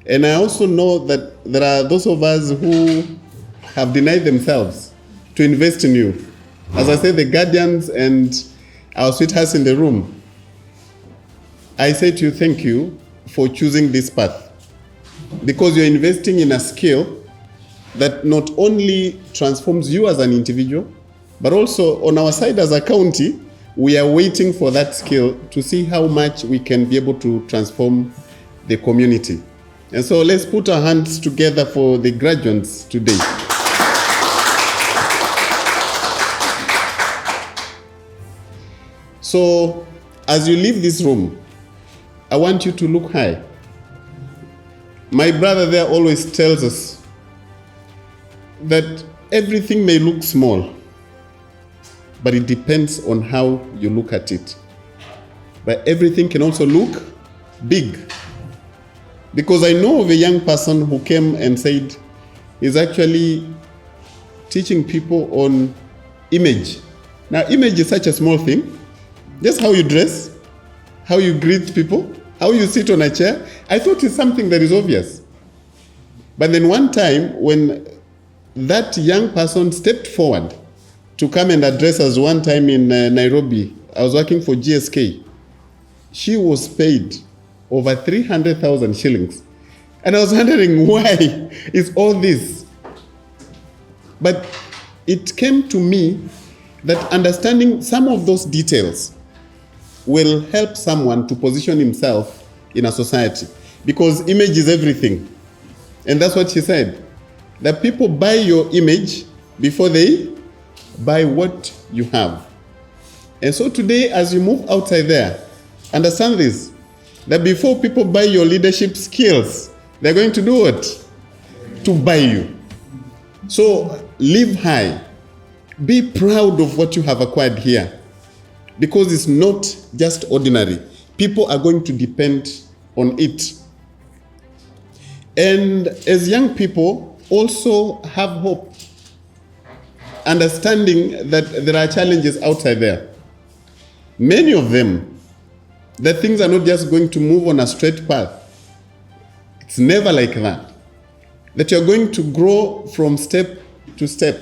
And I also know that there are those of us who have denied themselves to invest in you. As I say, the guardians and our sweethearts in the room, I say to you, thank you for choosing this path, because you're investing in a skill that not only transforms you as an individual, but also on our side as a county, we are waiting for that skill to see how much we can be able to transform the community. And so let's put our hands together for the graduates today. So as you leave this room, I want you to look high. My brother there always tells us that everything may look small, but it depends on how you look at it. But everything can also look big. Because I know of a young person who came and said he's actually teaching people on image. Now, image is such a small thing. Just how you dress, how you greet people, how you sit on a chair. I thought it's something that is obvious. But then one time when that young person stepped forward to come and address us one time in Nairobi, I was working for GSK. She was paid over 300,000 shillings. And I was wondering why is all this? But it came to me that understanding some of those details will help someone to position himself in a society. Because image is everything. And that's what she said. that people buy your image before they buy what you have. And so today, as you move outside there, understand this, that before people buy your leadership skills, they're going to do what? To buy you. So live high. Be proud of what you have acquired here, because it's not just ordinary. People are going to depend on it. And as young people, also have hope, understanding that there are challenges outside there. Many of them, that things are not just going to move on a straight path. It's never like that. That you're going to grow from step to step.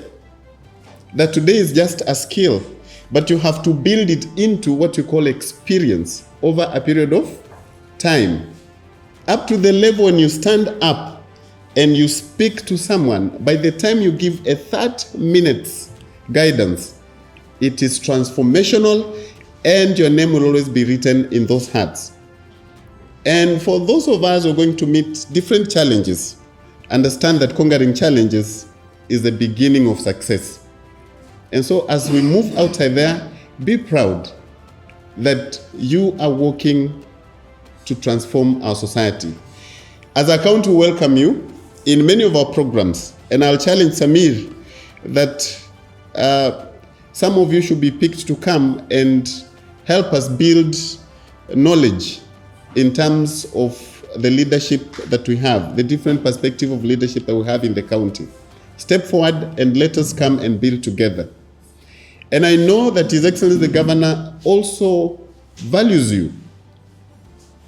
That today is just a skill, but you have to build it into what you call experience over a period of time. Up to the level when you stand up and you speak to someone, by the time you give a 30 minutes guidance, it is transformational, and your name will always be written in those hearts. And for those of us who are going to meet different challenges, understand that conquering challenges is the beginning of success. And so as we move outside there, be proud that you are working to transform our society. As a county, we welcome you in many of our programs, and I'll challenge Samir that some of you should be picked to come and help us build knowledge in terms of the leadership that we have, the different perspective of leadership that we have in the county. Step forward and let us come and build together. And I know that His Excellency the Governor also values you,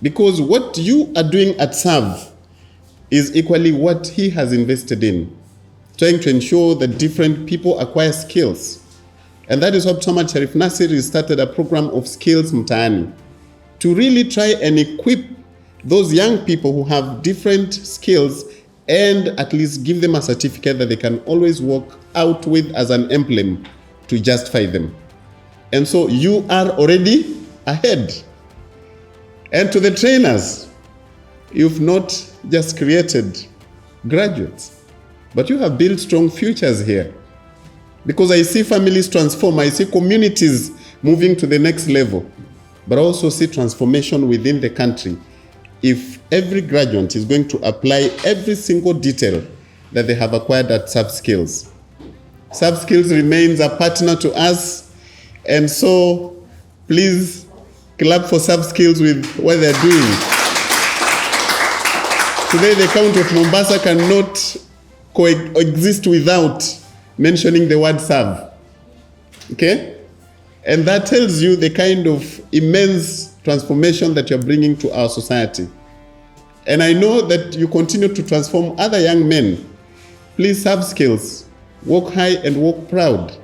because what you are doing at SAV is equally what he has invested in, trying to ensure that different people acquire skills. And that is why Thomas Sharif Nasir started a program of Skills Mtaani, to really try and equip those young people who have different skills and at least give them a certificate that they can always walk out with as an emblem to justify them. And so you are already ahead. And to the trainers, you've not just created graduates, but you have built strong futures here. Because I see families transform, I see communities moving to the next level, but I also see transformation within the country if every graduate is going to apply every single detail that they have acquired at SubSkills. SubSkills remains a partner to us, and so please clap for SubSkills with what they're doing. Today, the County of Mombasa cannot coexist without mentioning the word serve. Okay? And that tells you the kind of immense transformation that you're bringing to our society. And I know that you continue to transform other young men. Please have skills, work high and work proud,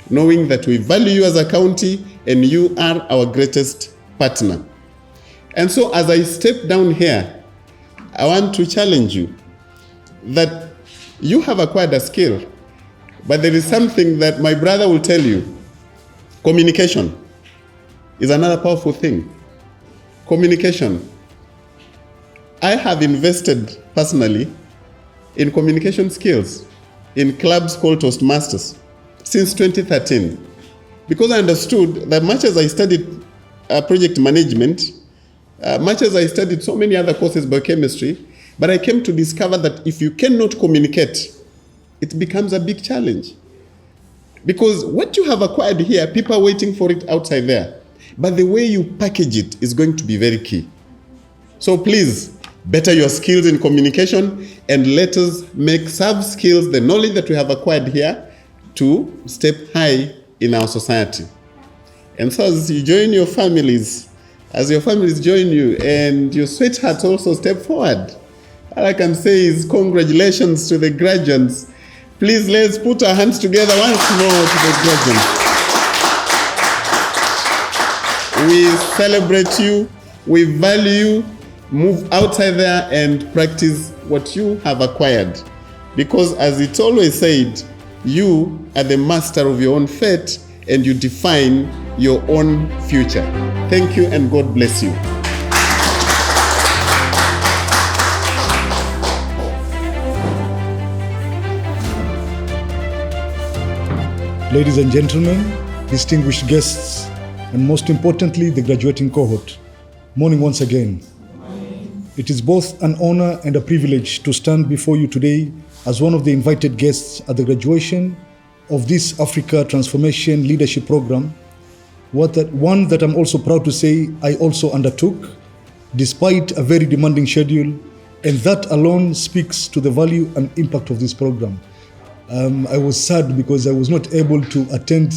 knowing that we value you as a county and you are our greatest partner. And so as I step down here, I want to challenge you that you have acquired a skill, but there is something that my brother will tell you. Communication is another powerful thing. Communication. I have invested personally in communication skills in clubs called Toastmasters since 2013, because I understood that much as I studied project management, much as I studied so many other courses, biochemistry, but I came to discover that if you cannot communicate, it becomes a big challenge. Because what you have acquired here, people are waiting for it outside there. But the way you package it is going to be very key. So please, better your skills in communication, and let us make SubSkills, the knowledge that we have acquired here, to step high in our society. And so as you join your families, as your families join you, and your sweethearts also step forward, all I can say is congratulations to the graduates. Please, let's put our hands together once more to the graduates. We celebrate you, we value you. Move outside there and practice what you have acquired. Because as it's always said, you are the master of your own fate and you define your own future. Thank you and God bless you. ladies and gentlemen, distinguished guests, and most importantly, the graduating cohort. Morning once again. It is both an honor and a privilege to stand before you today as one of the invited guests at the graduation of this Africa Transformation Leadership Program, one that I'm also proud to say I also undertook, despite a very demanding schedule, and that alone speaks to the value and impact of this program. I was sad because I was not able to attend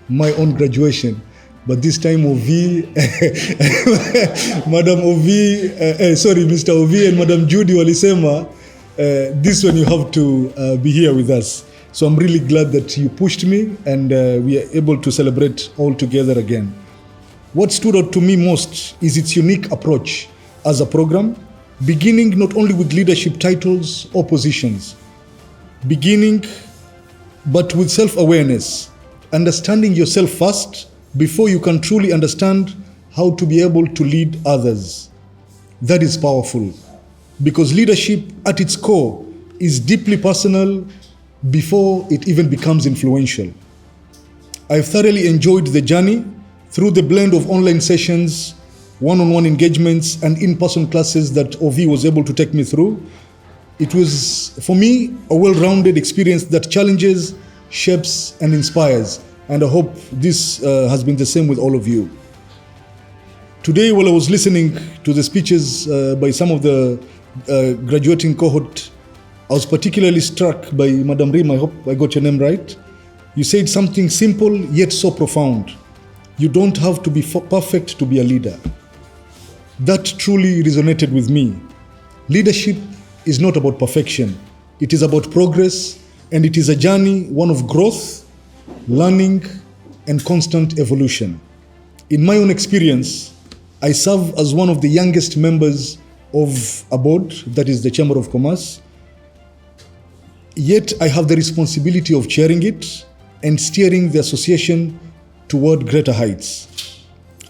my own graduation, but this time Mr. Ovi and Madam Judy walisema, this one you have to be here with us. So I'm really glad that you pushed me and we are able to celebrate all together again. What stood out to me most is its unique approach as a program, beginning not only with leadership titles or positions, but with self-awareness, understanding yourself first before you can truly understand how to be able to lead others. That is powerful, because leadership at its core is deeply personal before it even becomes influential. I've thoroughly enjoyed the journey through the blend of online sessions, one-on-one engagements, and in-person classes that Ovi was able to take me through. It was, for me, a well-rounded experience that challenges, shapes, and inspires. And I hope this has been the same with all of you. Today, while I was listening to the speeches by some of the graduating cohort, I was particularly struck by Madam Rim, I hope I got your name right. You said something simple yet so profound. You don't have to be perfect to be a leader. That truly resonated with me. Leadership is not about perfection. It is about progress, and it is a journey, one of growth, learning, and constant evolution. In my own experience, I serve as one of the youngest members of a board, that is the Chamber of Commerce. Yet I have the responsibility of chairing it and steering the association toward greater heights.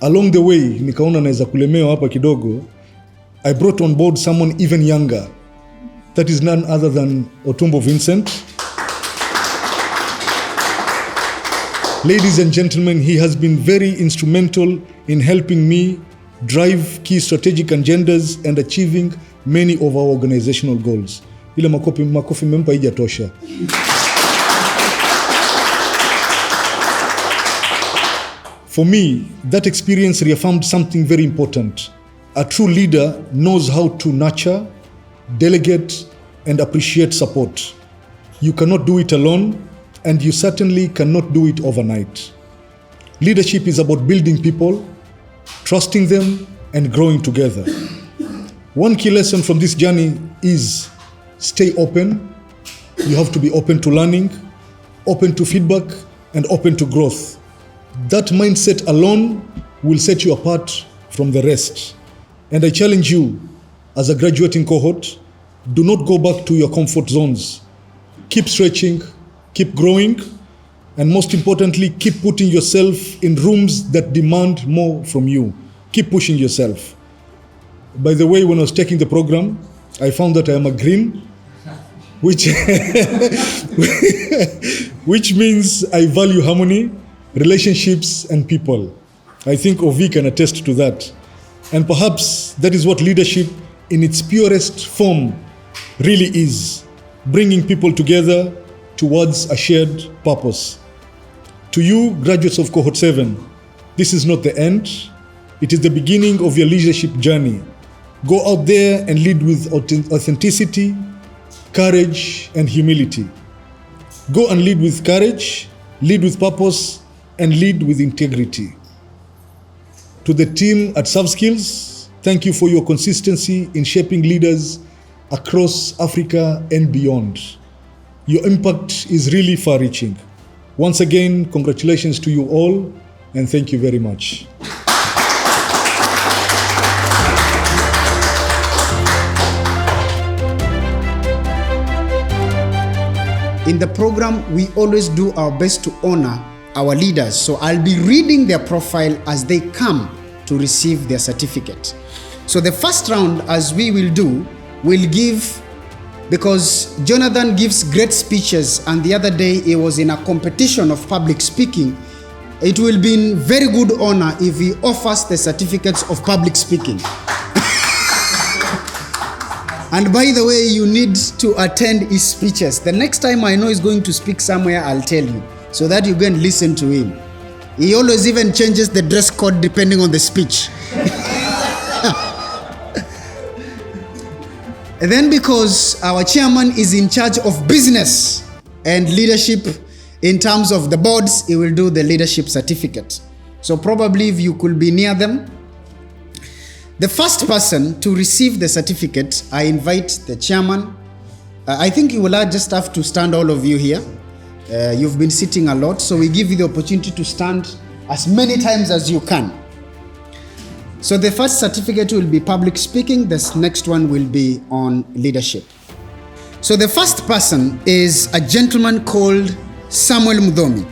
Along the way, nikaona naweza kulemewa hapa kidogo, I brought on board someone even younger. That is none other than Otumbo Vincent. Ladies and gentlemen, he has been very instrumental in helping me drive key strategic agendas and achieving many of our organizational goals. Ile makofi mempa haijatosha. For me, that experience reaffirmed something very important. A true leader knows how to nurture, delegate, and appreciate support. You cannot do it alone, and you certainly cannot do it overnight. Leadership is about building people, trusting them, and growing together. One key lesson from this journey is stay open. You have to be open to learning, open to feedback, and open to growth. That mindset alone will set you apart from the rest. And I challenge you, as a graduating cohort, do not go back to your comfort zones. Keep stretching, keep growing, and most importantly, keep putting yourself in rooms that demand more from you. Keep pushing yourself. By the way, when I was taking the program, I found that I am a green, which means I value harmony, relationships, and people. I think Ovi can attest to that. And perhaps that is what leadership in its purest form really is, bringing people together towards a shared purpose. To you, graduates of Cohort 7, this is not the end. It is the beginning of your leadership journey. Go out there and lead with authenticity, courage, and humility. Go and lead with courage, lead with purpose, and lead with integrity. To the team at SoftSkills, thank you for your consistency in shaping leaders across Africa and beyond. Your impact is really far-reaching. Once again, congratulations to you all, and thank you very much. In the program, we always do our best to honor our leaders. So I'll be reading their profile as they come to receive their certificate. So the first round, as we will do, will give because Jonathan gives great speeches, and the other day he was in a competition of public speaking. It will be in very good honor if he offers the certificates of public speaking. And by the way, you need to attend his speeches. The next time I know he's going to speak somewhere, I'll tell you, so that you can listen to him. He always even changes the dress code depending on the speech. And then because our chairman is in charge of business and leadership in terms of the boards, he will do the leadership certificate. So probably if you could be near them. The first person to receive the certificate, I invite the chairman. I think you will just have to stand, all of you here. You've been sitting a lot, so we give you the opportunity to stand as many times as you can. So the first certificate will be public speaking. This next one will be on leadership. So the first person is a gentleman called Samuel Mudhomi.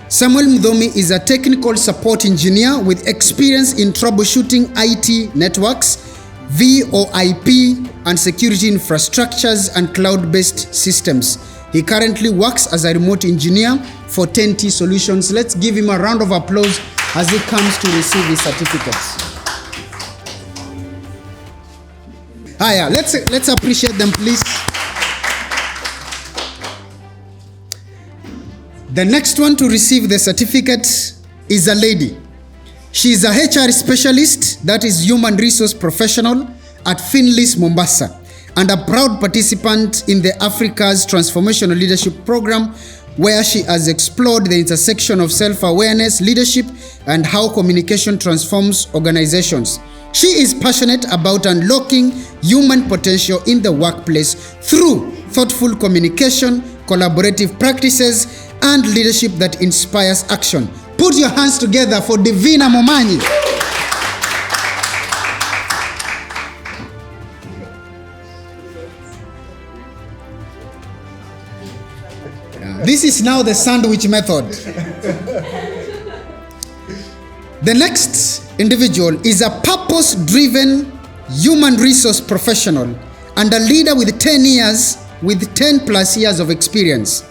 Samuel Mudhomi is a technical support engineer with experience in troubleshooting IT networks, VoIP, and security infrastructures and cloud-based systems. He currently works as a remote engineer for 10T Solutions. Let's give him a round of applause as he comes to receive his certificates. Yeah, let's appreciate them, please. The next one to receive the certificate is a lady. She is a HR specialist, that is human resource professional at Finlis, Mombasa, and a proud participant in the Africa's Transformational Leadership Program, where she has explored the intersection of self-awareness, leadership, and how communication transforms organizations. She is passionate about unlocking human potential in the workplace through thoughtful communication, collaborative practices, and leadership that inspires action. Put your hands together for Divina Momanyi. This is now the sandwich method. The next individual is a purpose-driven human resource professional and a leader with 10 plus years of experience.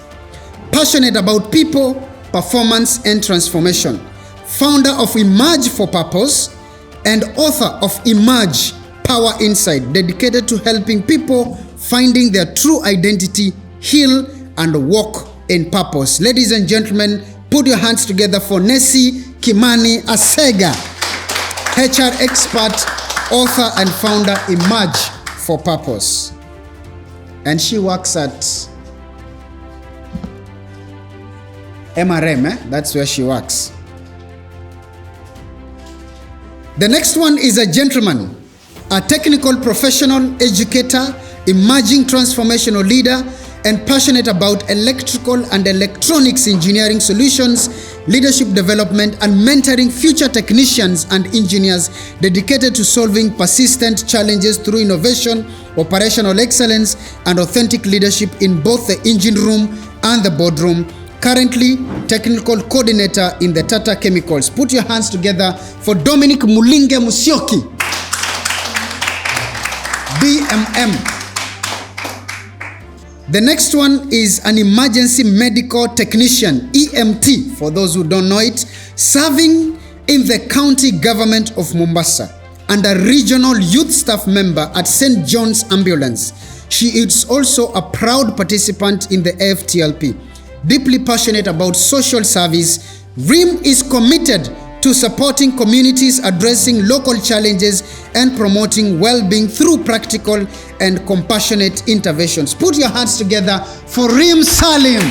Passionate about people, performance, and transformation. Founder of Emerge for Purpose and author of Emerge Power Insight, dedicated to helping people finding their true identity, heal, and walk in purpose. Ladies and gentlemen, put your hands together for Nessie Kimani Asega, HR expert, author, and founder, Emerge for Purpose. And she works at MRM, that's where she works. The next one is a gentleman, a technical professional, educator, emerging transformational leader, and passionate about electrical and electronics engineering solutions, leadership development, and mentoring future technicians and engineers, dedicated to solving persistent challenges through innovation, operational excellence, and authentic leadership in both the engine room and the boardroom. Currently, technical coordinator in the Tata Chemicals. Put your hands together for Dominic Mulinge Musyoki, BMM. The next one is an emergency medical technician, EMT, for those who don't know it, serving in the county government of Mombasa, and a regional youth staff member at St. John's Ambulance. She is also a proud participant in the AfTLP. Deeply passionate about social service, RIM is committed to supporting communities, addressing local challenges, and promoting well-being through practical and compassionate interventions. Put your hands together for RIM Salim.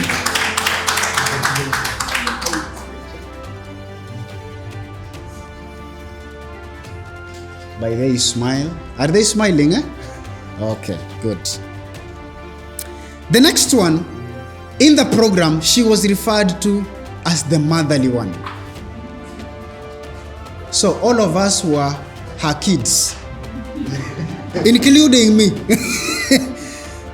By the way, you smile. Are they smiling? Okay, good. The next one, in the program, she was referred to as the motherly one. So all of us were her kids, including me.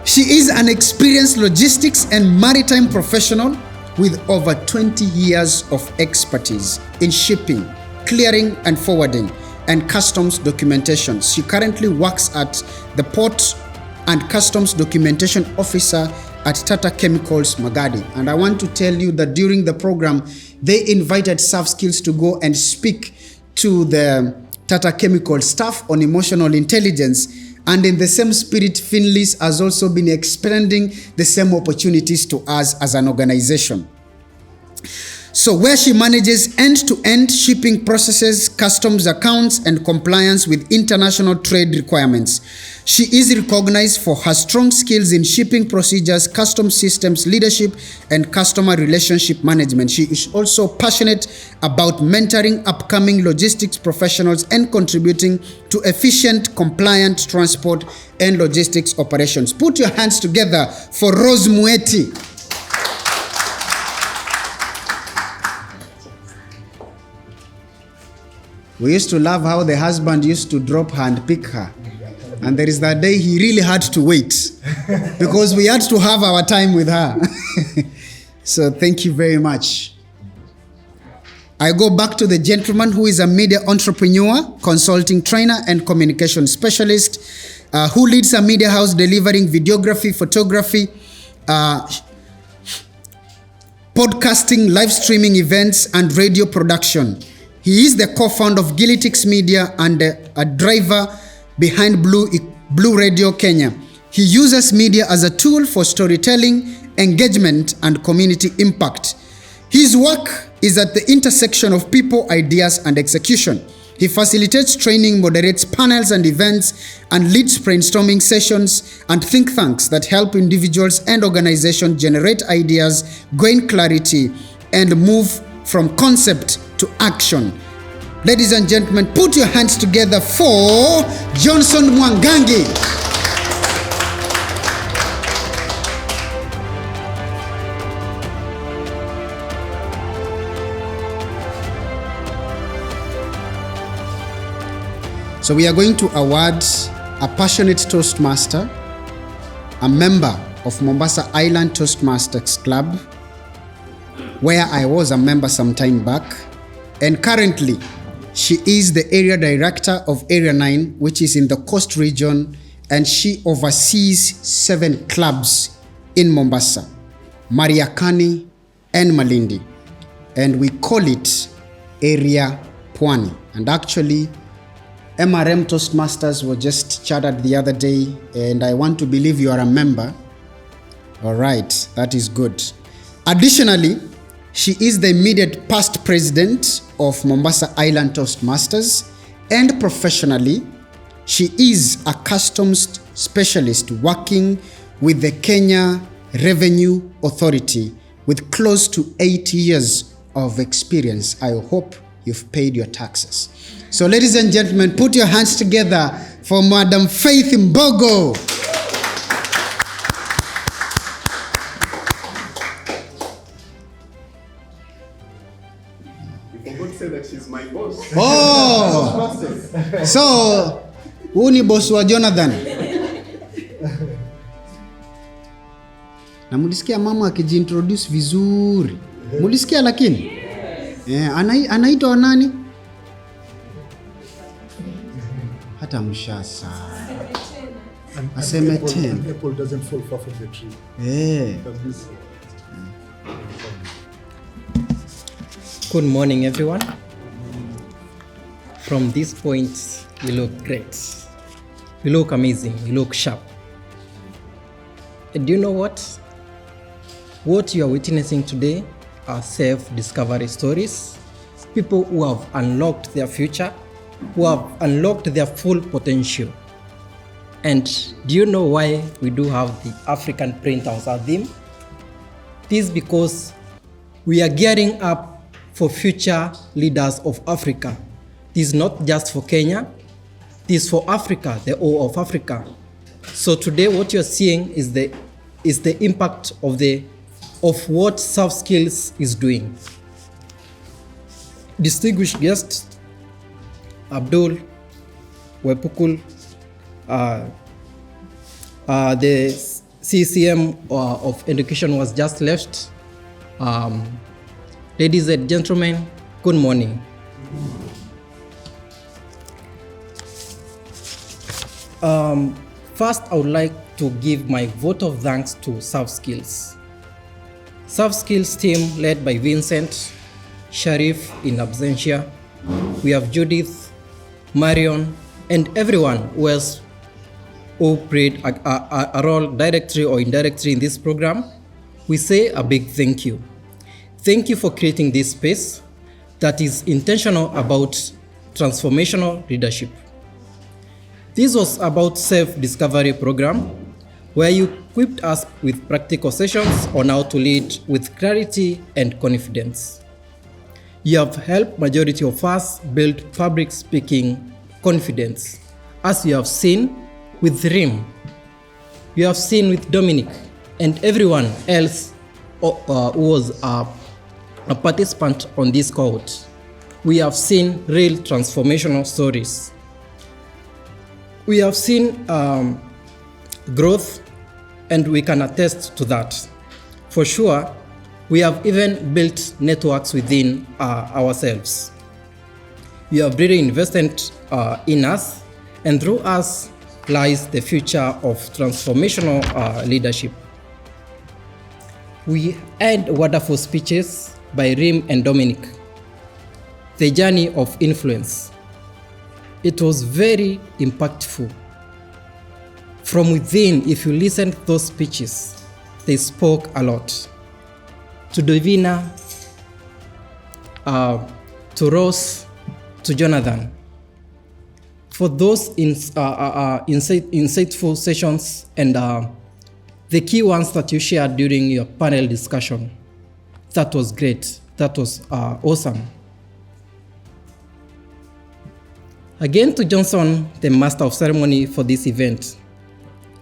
She is an experienced logistics and maritime professional with over 20 years of expertise in shipping, clearing and forwarding, and customs documentation. She currently works at the Port and Customs Documentation Officer at Tata Chemicals, Magadi. And I want to tell you that during the program, they invited soft skills to go and speak to the Tata Chemical staff on emotional intelligence. And in the same spirit, Finleys has also been expanding the same opportunities to us as an organization. So where she manages end-to-end shipping processes, customs accounts, and compliance with international trade requirements. She is recognized for her strong skills in shipping procedures, customs systems, leadership, and customer relationship management. She is also passionate about mentoring upcoming logistics professionals and contributing to efficient, compliant transport and logistics operations. Put your hands together for Rose Mueti. We used to love how the husband used to drop her and pick her. And there is that day he really had to wait because we had to have our time with her. So thank you very much. I go back to the gentleman who is a media entrepreneur, consulting trainer, and communication specialist, who leads a media house delivering videography, photography, podcasting, live streaming events, and radio production. He is the co-founder of Gilitix Media and a driver behind Blue Radio Kenya. He uses media as a tool for storytelling, engagement, and community impact. His work is at the intersection of people, ideas, and execution. He facilitates training, moderates panels and events, and leads brainstorming sessions and think tanks that help individuals and organizations generate ideas, gain clarity, and move from concept to action. Ladies and gentlemen, put your hands together for Johnson Mwangangi. So we are going to award a passionate Toastmaster, a member of Mombasa Island Toastmasters Club, where I was a member some time back, and currently she is the area director of Area 9, which is in the Coast region, and she oversees 7 clubs in Mombasa, Mariakani and Malindi, and we call it Area Pwani. And actually, MRM Toastmasters were just chatted the other day, and I want to believe you are a member. All right, that is good. Additionally, she is the immediate past president of Mombasa Island Toastmasters, and professionally, she is a customs specialist working with the Kenya Revenue Authority with close to 8 years of experience. I hope you've paid your taxes. So ladies and gentlemen, put your hands together for Madam Faith Mbogo. Say that she's my boss. Oh, so huu ni boss wa Jonathan. Na mulisikia mama akijiintroduce vizuri. Mulisikia lakini? Yeah, anaitwa nani? Hata mshasa. Aseme 10. Apple doesn't fall far from the tree. Yeah. Good morning, everyone. From this point, we look great. We look amazing. We look sharp. And do you know what? What you are witnessing today are self-discovery stories. People who have unlocked their future, who have unlocked their full potential. And do you know why we do have the African print as our theme? This is because we are gearing up for future leaders of Africa. This is not just for Kenya, this is for Africa, the whole of Africa. So today what you're seeing is the impact of what soft skills is doing. Distinguished guest, Abdul Wepukul, the CCM of Education was just left. Ladies and gentlemen, good morning. First, I would like to give my vote of thanks to Soft Skills. Soft Skills team led by Vincent, Sharif in absentia. We have Judith, Marion, and everyone who else who played a role directly or indirectly in this program. We say a big thank you. Thank you for creating this space that is intentional about transformational leadership. This was about self-discovery program where you equipped us with practical sessions on how to lead with clarity and confidence. You have helped majority of us build public speaking confidence, as you have seen with Rim, you have seen with Dominic, and everyone else who was a participant on this cohort. We have seen real transformational stories. We have seen growth, and we can attest to that. For sure, we have even built networks within ourselves. You have really invested in us, and through us lies the future of transformational leadership. We had wonderful speeches by Rim and Dominic. The journey of influence. It was very impactful. From within, if you listen to those speeches, they spoke a lot. To Davina, to Ross, to Jonathan. For those insightful sessions and the key ones that you shared during your panel discussion. That was great. That was awesome. Again to Johnson, the master of ceremony for this event.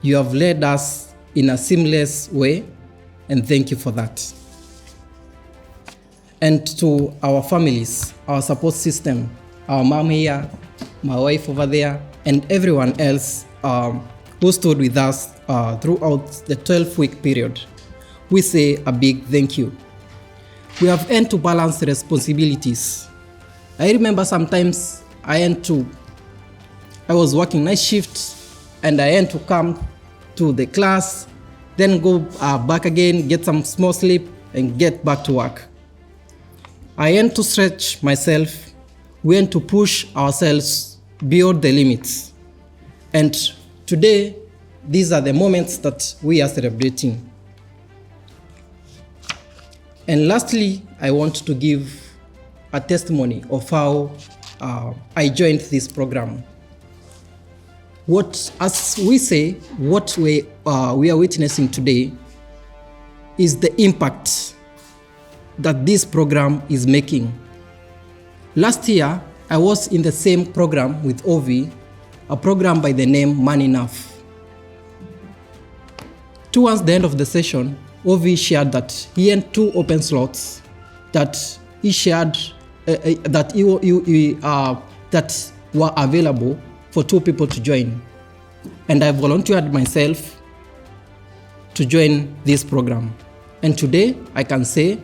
You have led us in a seamless way, and thank you for that. And to our families, our support system, our mom here, my wife over there, and everyone else who stood with us throughout the 12-week period, we say a big thank you. We have had to balance responsibilities. I remember sometimes I was working night shift, and I had to come to the class, then go back again, get some small sleep, and get back to work. I had to stretch myself. We had to push ourselves beyond the limits. And today, these are the moments that we are celebrating. And lastly, I want to give a testimony of how I joined this program. As we say, what we are witnessing today is the impact that this program is making. Last year, I was in the same program with Ovi, a program by the name Man Enough. Towards the end of the session, Ovi shared that he had 2 open slots that he shared that were available for 2 people to join. And I volunteered myself to join this program. And today I can say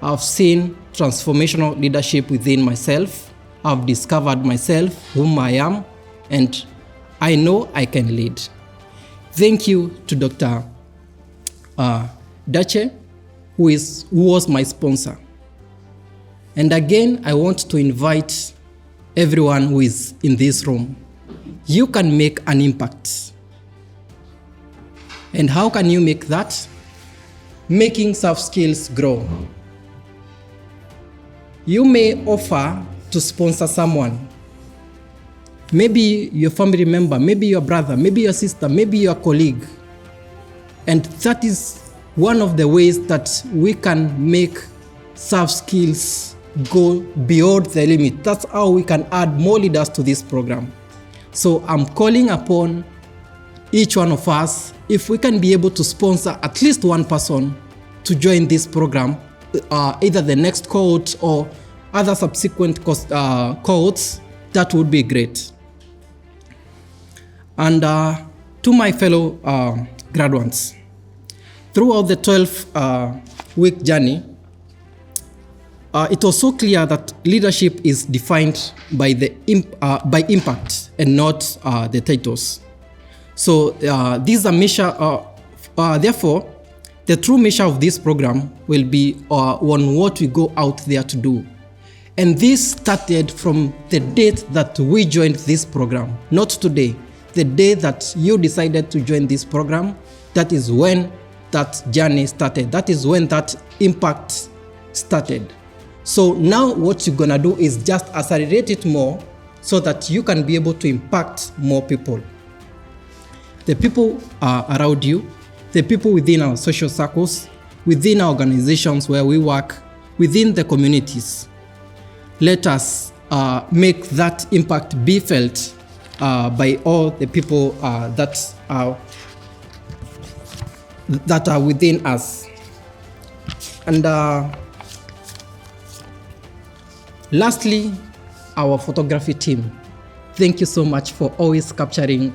I've seen transformational leadership within myself. I've discovered myself, whom I am, and I know I can lead. Thank you to Dr. Dache, who was my sponsor. And again, I want to invite everyone who is in this room. You can make an impact. And how can you make that? Making soft skills grow. You may offer to sponsor someone. Maybe your family member, maybe your brother, maybe your sister, maybe your colleague. And that is one of the ways that we can make soft skills go beyond the limit. That's how we can add more leaders to this program. So I'm calling upon each one of us, if we can be able to sponsor at least one person to join this program, either the next cohort or other subsequent cohorts, that would be great. And to my fellow graduates, throughout the 12-week journey, it was so clear that leadership is defined by impact and not the titles. So these are therefore, the true measure of this program will be on what we go out there to do. And this started from the date that we joined this program, not today. The day that you decided to join this program, that is when that journey started. That is when that impact started. So now what you're gonna do is just accelerate it more so that you can be able to impact more people. The people around you, the people within our social circles, within our organizations where we work, within the communities. Let us make that impact be felt by all the people that are within us. And lastly, our photography team. Thank you so much for always capturing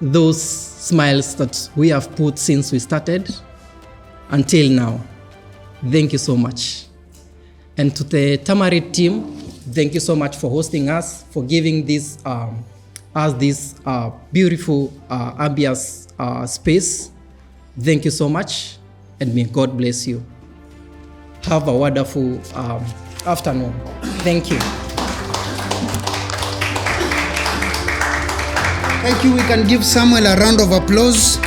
those smiles that we have put since we started until now. Thank you so much. And to the Tamarit team, thank you so much for hosting us, for giving this us this beautiful ambience space. Thank you so much, and may God bless you. Have a wonderful afternoon. Thank you. Thank you. We can give Samuel a round of applause.